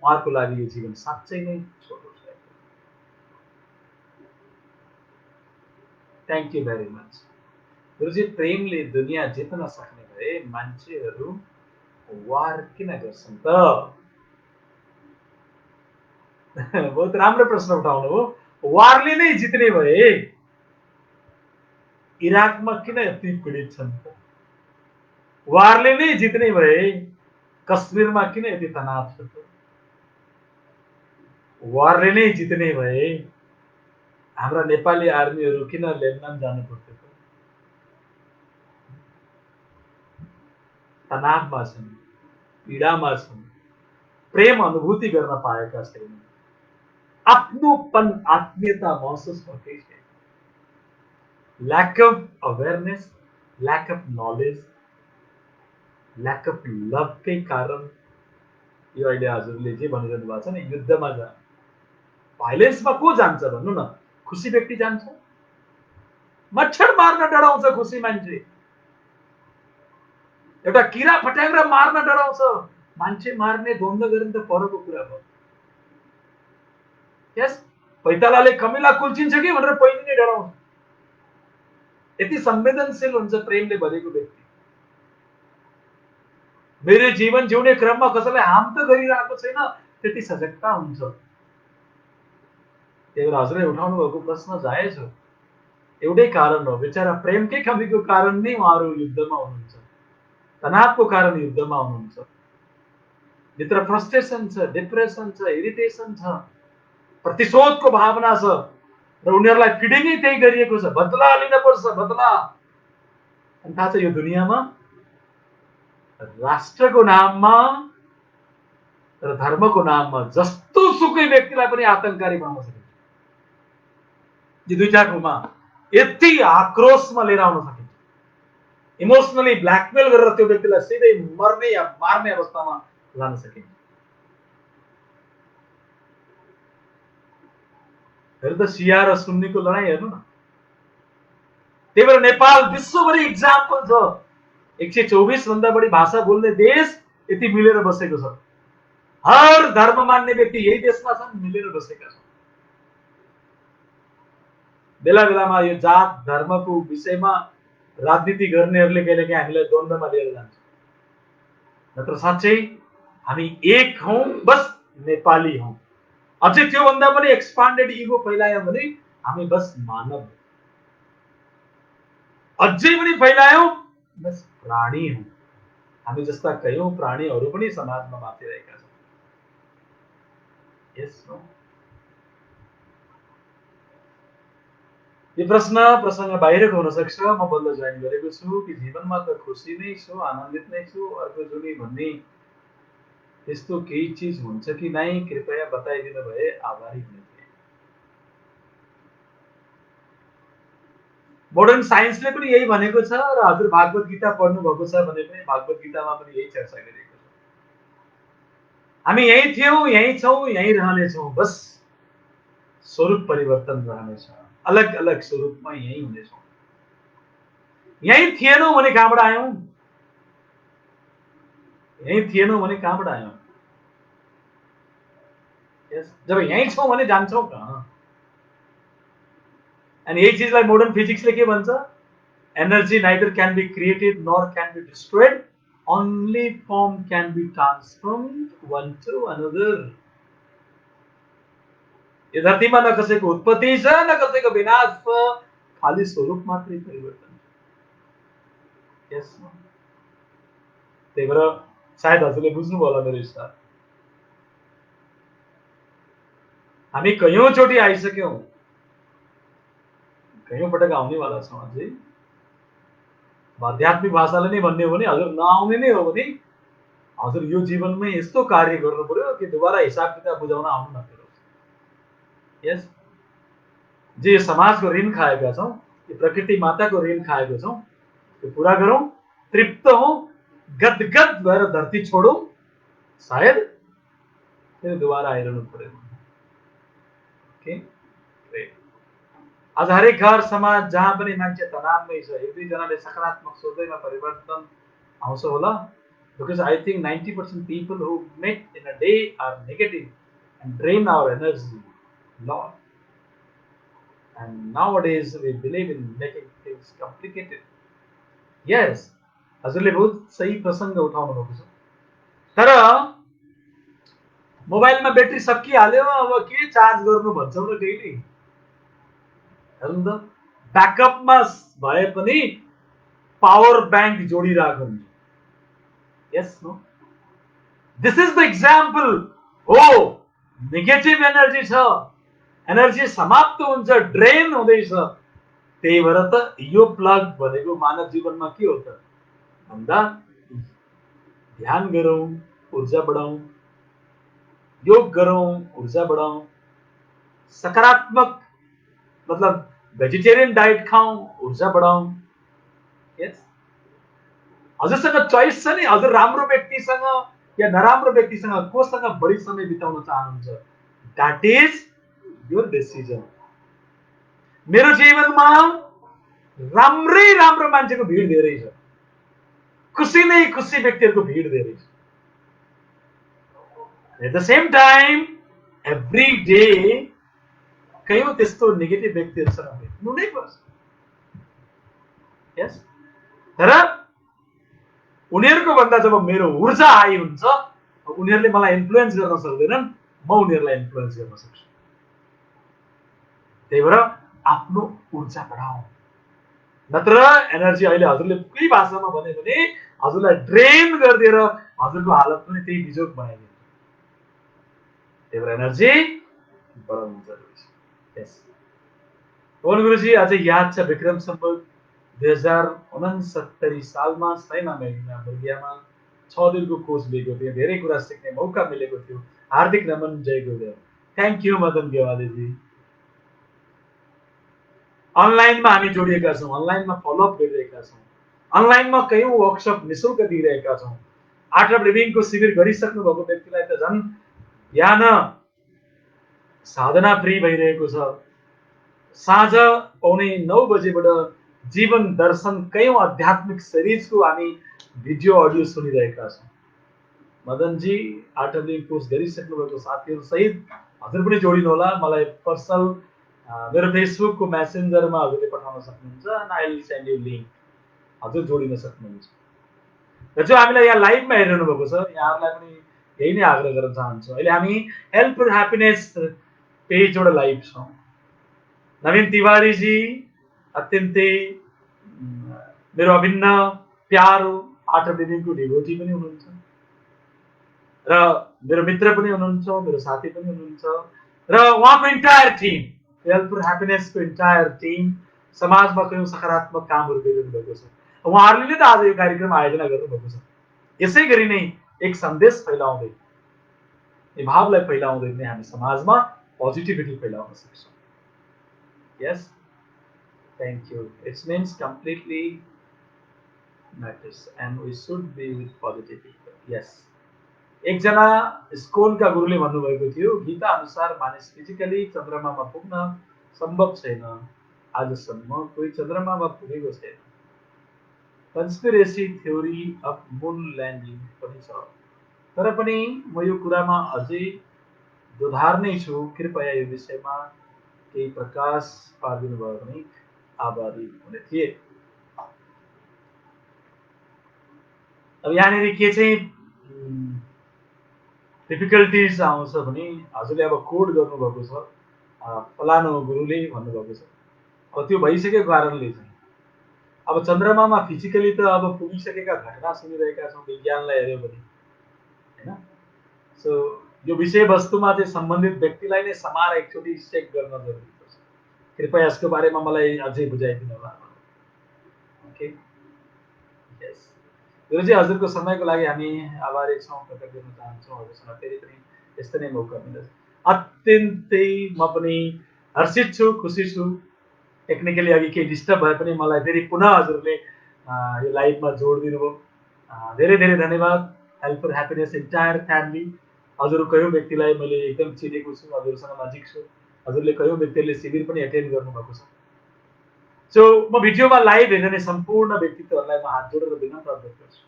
उहाँहरूको लागि यो जीवन साँच्चै नै छोटो छ। Thank you very much. गुरुजी, प्रेमले दुनियाँ जित्न सक्ने भए मान्छेहरू वार किन गर्छन् त? बहुत राम्रो प्रश्न उठाउनु हो। वारले नै जित्ने भए इराकमा किन यति पीडित छन् त? वारले नै जित्ने भए कश्मीरमा किन यति तनाव छ त? वारले नै जित्ने भए हाम्रा नेपाली आर्मीहरू किन लेबनान जानु पर्थ्यो त? तनावमा छन्, पीडामा छन्, प्रेम अनुभूति गर्न पाएका छैनन्, आफ्नोपन आत्मीयता महसुस भएकै छैन। Lack of awareness, lack of knowledge, lack of लभकै कारण यो अहिले हजुरले जे भनिरहनु भएको छ नि, युद्धमा जा भाइलेन्समा को जान्छ भन्नु न? खुसी व्यक्ति जान्छ? मच्छर मार्न डराउँछ खुसी मान्छे। एउटा किरा फट्याङ्ग्रा मार्न डराउँछ मान्छे, मार्ने द्वन्द गर्ने त परको कुरा भयो। यस पैतालाले कमिला कुल्चिन्छ कि भनेर पहिले नै डराउँछ। यति संवेदनशील हुन्छ प्रेमले भरेको व्यक्ति। मेरो जीवन जिउने क्रममा कसैलाई हार्म त गरिरहेको छैन, त्यति सजगता हुन्छ। त्यही भएर हजुरले उठाउनु भएको प्रश्न जायज हो। एउटै कारण हो, बेचारा प्रेमकै कमीको कारण नै उहाँहरू युद्धमा हुनुहुन्छ, तनावको कारण युद्धमा हुनुहुन्छ। भित्र फ्रस्ट्रेसन छ, डिप्रेसन छ, इरिटेसन छ, प्रतिशोधको भावना छ र उनीहरूलाई फिडिङै त्यही गरिएको छ, बदला लिनुपर्छ बदला। अनि थाहा छ यो दुनियाँमा राष्ट्रको नाममा र धर्मको नाममा जस्तो सुकै व्यक्तिलाई पनि आतंककारी बनाउन सकिन्छ। यो दुईटाकोमा यति आक्रोशमा लिएर आउन सकिन्छ, इमोसनली ब्ल्याकमेल गरेर त्यो व्यक्तिलाई सिधै मर्ने या मार्ने अवस्थामा लान सकिन्छ। हेर्नु त सिया र सुन्नीको लडाइँ हेर्नु न। त्यही भएर नेपाल विश्वभरि इक्जाम्पल छ। 124 भन्दा बढी भाषा बोल्ने देश यति मिलेर बसेको छ। हर धर्म मान्ने व्यक्ति यही देशमा छन्, मिलेर बसेका छन्। बेला बेलामा यो जात धर्मको विषयमा राजनीति गर्नेहरूले कहिलेकाहीँ हामीलाई द्वन्द्वमा लिएर जान्छ, नत्र साँच्चै हामी एक हौं, बस नेपाली हौं। अझै त्योभन्दा पनि एक्सपान्डेड इगो फैलायौं भने हामी बस मानव, अझै पनि फैलायौं बस प्राणी हौं। हामी जस्ता कयौं प्राणीहरू पनि समाजमा बाँचिरहेका छन्। यस नो। यो प्रश्न प्रसङ्ग बाहिरको हुन सक्छ, म बल्ल जोइन गरेको छु कि जीवनमा त खुसी नै छु, आनन्दित नै छु, अर्को जुनी भन्ने त्यस्तो केही चीज हुन्छ कि नै? कृपया बताइदिनु भए आभारी हुने थिएँ। मोडर्न साइन्सले पनि यही भनेको छ र हजुर भागवत गीता पढ्नु भएको छ भने पनि भागवत गीतामा पनि यही चर्चा गरिएको छ। हामी यही थियौं, यही छौं, यही रहनेछौं, बस स्वरूप परिवर्तन रहनेछ, अलग अलग स्वरूपमा यही हुनेछौं। यही थिएनौं भने कहाँबाट आयौं? यही थिएनौं भने कहाँबाट आयौं? जब यही छौं भने जान्छौं कहाँ? अनि यही चीजलाई मोडर्न फिजिक्सले के भन्छ? Energy neither can be created nor can be destroyed, only form can be transformed one to another. यो धरतीमा न कसैको उत्पत्ति छ न कसैको विनाश छ, खाली स्वरूप मात्रै परिवर्तन छ। यस, त्यही भएर सायद हजुरले बुझ्नुभयो होला मेरो इच्छा। हामी कयौंचोटि आइसक्यौं, कयौं पटक आउनेवाला छौं अझै। आध्यात्मिक भाषाले नै भन्ने हो भने हजुर नआउने नै हो भने हजुर यो जीवनमै यस्तो कार्य गर्नु पर्यो कि दोबारा हिसाब किताब बुझाउन आउनु नपरोस्। यस, जे समाजको ऋण खाएका छौं, यो प्रकृति माताको ऋण खाएको छौं, त्यो पूरा गरौं, तृप्त हौं, गदगद भएर धरती छोडौं, सायद फेरि दोबारा आइरहनु पर्यो। ओके, आज हरेक घर समाज जहाँ पनि मान्छे तनावमै छ, एक दुईजनाले सकारात्मक सोच्दैमा परिवर्तन आउँछ होला। Because I think 90% people who met in a day are negative and drain our energy a lot. And nowadays we believe in making things complicated. Yes, हजुरले बहुत सही प्रसङ्ग उठाउनु भएको छ। तर मोबाइलमा ब्याट्री सकिहाल्यो, अब के चार्ज गर्नु भन्छौ र कहिले। हेर्नु त, ब्याकअपमा भए पनि पावर ब्याङ्क जोडिरहेको हुन्छ। Yes no, this is the example हो। नेगेटिभ एनर्जी छ, एनर्जी समाप्त हुन्छ, ड्रेन हुँदैछ। त्यही भएर त यो प्लग भनेको मानव जीवनमा के हो त भन्दा ध्यान गरौँ, ऊर्जा बढाउँ, योग गरौँ, ऊर्जा बढाउँ, सकारात्मक मतलब भेजिटेरियन डाइट खाऊँ, ऊर्जा बढाउँ। यस, हजुरसँग चोइस छ नि, हजुर राम्रो व्यक्तिसँग या नराम्रो व्यक्तिसँग कोसँग बढी समय बिताउन चाहनुहुन्छ, द्याट इज योर डिसिजन। मेरो जीवनमा राम्रै राम्रो मान्छेको भिड धेरै छ, खुसी नै खुसी व्यक्तिहरूको भिड धेरै छ। At the same time every day कयौं त्यस्तो नेगेटिभ व्यक्तिहरूसँग भेट्नु नै पर्छ। यस, तर उनीहरूको भन्दा जब मेरो ऊर्जा हाई हुन्छ, उनीहरूले मलाई इन्फ्लुएन्स गर्न सक्दैनन्, म उनीहरूलाई इन्फ्लुएन्स गर्न सक्छु। त्यही भएर आफ्नो ऊर्जा बढाऊ, नत्र एनर्जी अहिले हजुरले केही भाषामा भन्यो भने हजुरलाई ड्रेन गरिदिएर हजुरको हालत पनि त्यही बिजोग बनाइदिन्छ। त्यही भएर एनर्जी बढाउनु जरुरी छ। यस, पवन गुरुजी अझै याद छ विक्रम सम्वत 2069 सालमा सैना महिना मुर्गियामा 6 दिनको कोर्स लिएको थिएँ, धेरै कुरा सिक्ने मौका मिलेको थियो। हार्दिक नमन, जय गुरुदेव। Thank you Madan Gewaliji. अनलाइनमा हामी जोडिएका छौँ, अनलाइनमा फलोअप गरिरहेका छौँ, अनलाइनमा कयौं वर्कसप निशुल्क दिइरहेका छौँ। आर्ट अफ लिभिङको शिविर गरिसक्नु भएको व्यक्तिलाई त झन् बिहान साधना फ्री भइरहेको छ, साँझ 8:45 बजेबाट जीवन दर्शन कयौं आध्यात्मिक सिरिजको हामी भिडियो अडियो सुनिरहेका छौँ। मदनजी आर्ट अफ लिभिङ कोर्स गरिसक्नु भएको साथीहरू सहित हजुर पनि जोडिनु होला। मलाई पर्सनल मेरो फेसबुकको मेसेन्जरमा हजुरले पठाउन सक्नुहुन्छ, I will send you link, हजुर जोडिन सक्नुहुन्छ। र जो हामीलाई यहाँ लाइभमा हेरिरहनु भएको छ, यहाँहरूलाई पनि यही नै आग्रह गर्न चाहन्छु। अहिले हामी हेल्प फर ह्याप्पिनेस पेजबाट लाइभ छौँ। नवीन तिवारीजी अत्यन्तै मेरो अभिन्न प्यारो आर्ट अफ लिभिङको डिभोटी पनि हुनुहुन्छ र मेरो मित्र पनि हुनुहुन्छ, मेरो साथी पनि हुनुहुन्छ र उहाँको इन्टायर टिम, हेल्प फर ह्याप्पिनेसको इन्टायर टिम समाजमा कयौं सकारात्मक कामहरू गरिरहनु भएको छ। उहाँहरूले नै त आज यो कार्यक्रम आयोजना गर्नुभएको छ। यसै गरी नै एक सन्देश फैलाउँदै, यो भावलाई फैलाउँदै नै हामी समाजमा पोजिटिभिटी फैलाउन सक्छौँ। Yes, thank you. It's means completely matters and we should be with positive people. Yes, एकजना स्कोनका गुरुले भन्नुभएको थियो, गीता अनुसार मानिस फिजिकली चन्द्रमामा पुग्न सम्भव छैन, आजसम्म कोही चन्द्रमामा पुगेको छैन। Conspiracy theory of moon landing पनि छ, तर पनि म यो कुरामा अझै दोधार नै छु। कृपया यो विषयमा केही प्रकाश पारिदिनु भयो भने आभारी हुने थिए। अब यहाँनिर के चाहिँ डिफिकल्टिज आउँछ भने हजुरले अब कोड गर्नुभएको छ, फलानु गुरुले भन्नुभएको छ, अब त्यो भइसकेको कारणले चाहिँ अब चन्द्रमामा फिजिकली त अब पुगिसकेका घटना सुनिरहेका छौँ विज्ञानलाई हेऱ्यो भने, होइन। सो यो विषयवस्तुमा चाहिँ सम्बन्धित व्यक्तिलाई नै समाएर एकचोटि चेक गर्न जरुरी पर्छ। कृपया यसको बारेमा मलाई अझै बुझाइदिनु होला। ओके, यस गुरुजी, हजुरको समयको लागि हामी आभारी छौँ, प्रकट गर्न चाहन्छौँ। हजुरसँग फेरि पनि यस्तै नै मौका मिलोस्। अत्यन्तै म पनि हर्षित छु, खुसी छु। टेक्निकली अघि केही डिस्टर्ब भए पनि मलाई फेरि पुनः हजुरले यो लाइभमा जोडिदिनु भयो, धेरै धेरै धन्यवाद। Help for happiness entire family, हजुर कयौं व्यक्तिलाई मैले एकदम चिनेको छु, हजुरसँग नजिक छु, हजुरले कयौं व्यक्तिहरूले शिविर पनि एटेन्ड गर्नुभएको छ। सो म भिडियोमा लाइभ हेर्ने सम्पूर्ण व्यक्तित्वहरूलाई म हात जोडेर विनम्र अनुरोध गर्छु।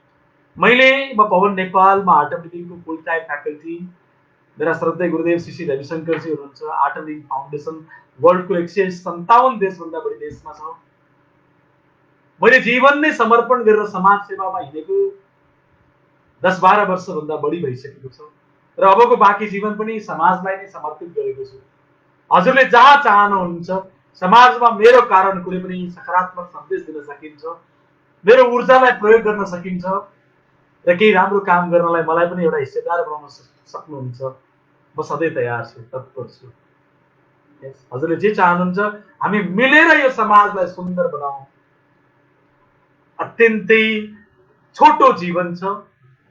म पवन नेपाल, म आर्ट अफ लिभिङको फुल टाइम फ्याकल्टी, मेरा श्रद्धेय गुरुदेव श्री रविशंकरजी हुनुहुन्छ। आर्ट अफ लिभिङ फाउन्डेसन वर्ल्डको 157 देशभन्दा बढी देशमा छ। मैले जीवन नै समर्पण गरेर समाज सेवामा हिँडेको 10-12 वर्षभन्दा बढी भइसकेको छ र अबको बाँकी जीवन पनि समाजलाई नै समर्पित गरेको छु। हजुरले जहाँ चाहनुहुन्छ समाजमा मेरो कारण कुनै पनि सकारात्मक सन्देश दिन सकिन्छ, मेरो ऊर्जालाई प्रयोग गर्न सकिन्छ र केही राम्रो काम गर्नलाई मलाई पनि एउटा हिस्सेदार बनाउन सक्नुहुन्छ। म सधैँ तयार छु, तत्पर छु। हजुरले जे चाहनुहुन्छ हामी मिलेर यो समाजलाई सुन्दर बनाऊ। अत्यन्तै छोटो जीवन छ,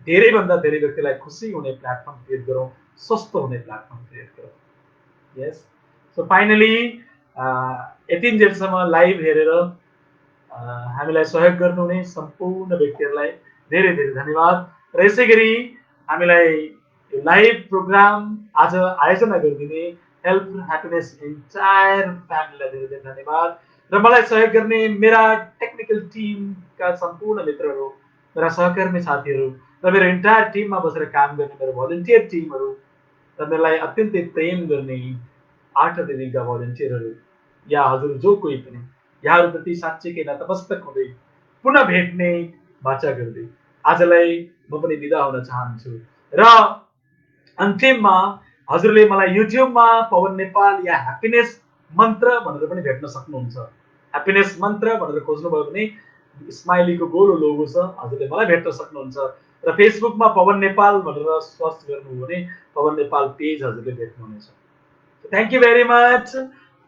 धेरैभन्दा धेरै व्यक्तिलाई खुसी हुने प्लेटफर्म क्रिएट गरौँ, स्वस्थ हुने प्लेटफर्म क्रिएट गरौँ। यस, सो फाइनली यतिन्जेलसम्म लाइभ हेरेर हामीलाई सहयोग गर्नुहुने सम्पूर्ण व्यक्तिहरूलाई धेरै धेरै धन्यवाद। र यसै गरी हामीलाई यो लाइभ प्रोग्राम आज आयोजना गरिदिने हेल्प ह्याप्पिनेस इन्टायर फ्यामिलीलाई धेरै धेरै धन्यवाद। र मलाई सहयोग गर्ने मेरा टेक्निकल टिमका सम्पूर्ण मित्रहरू, मेरा सहकर्मी साथीहरू र मेरो इन्टायर टिममा बसेर काम गर्ने मेरो भलिन्टियर टिमहरू र मेलाई अत्यन्तै प्रेम गर्ने 8 दिनका भलिन्टियरहरू या हजुर जो कोही पनि यहाँहरूप्रति साँच्चैकै नतमस्तक हुँदै पुनः भेट्ने बाचा गर्दै आजलाई म पनि बिदा हुन चाहन्छु। र अन्तिममा हजुरले मलाई युट्युबमा पवन नेपाल या ह्याप्पिनेस मन्त्र भनेर पनि भेट्न सक्नुहुन्छ। ह्याप्पिनेस मन्त्र भनेर खोज्नुभयो भने स्माइलीको गोलो लोगो छ, हजुरले मलाई भेट्न सक्नुहुन्छ। र फेसबुकमा पवन नेपाल भनेर सर्च गर्नुभयो भने पवन नेपाल पेज हजुरले भेट्नुहुनेछ। Thank you very much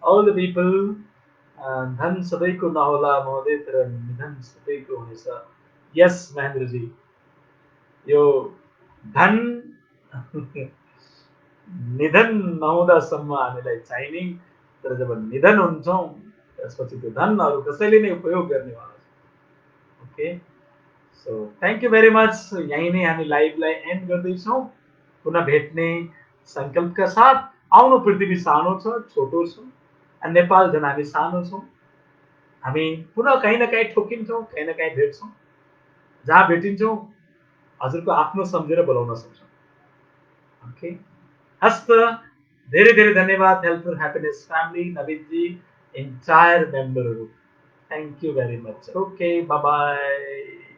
all the people. धन सबैको नहोला महोदय, तर निधन सबैको हुनेछ। यस महेन्द्रजी, यो धन निधन नहुँदासम्म हामीलाई चाहिने, तर जब निधन हुन्छौँ त्यसपछि त्यो धन अरू कसैले नै उपयोग गर्नेवाला छ। Okay, so thank you very much. यहीँ नै हामी लाइभलाई एन्ड गर्दैछौँ पुनः भेट्ने सङ्कल्पका साथ। आउनु, पृथ्वी सानो छ, छोटो छ, नेपाल झन् हामी सानो छौँ। हामी पुनः कहीँ न कहीँ ठोकिन्छौँ, कहीँ न कहीँ भेट्छौँ। जहाँ भेटिन्छौँ हजुरको आफ्नो सम्झेर बोलाउन सक्छौँ। ओके, हस्त धेरै धेरै धन्यवाद help for happiness family, Naveenji, entire मेम्बरहरू। Thank you very much. Okay, bye by.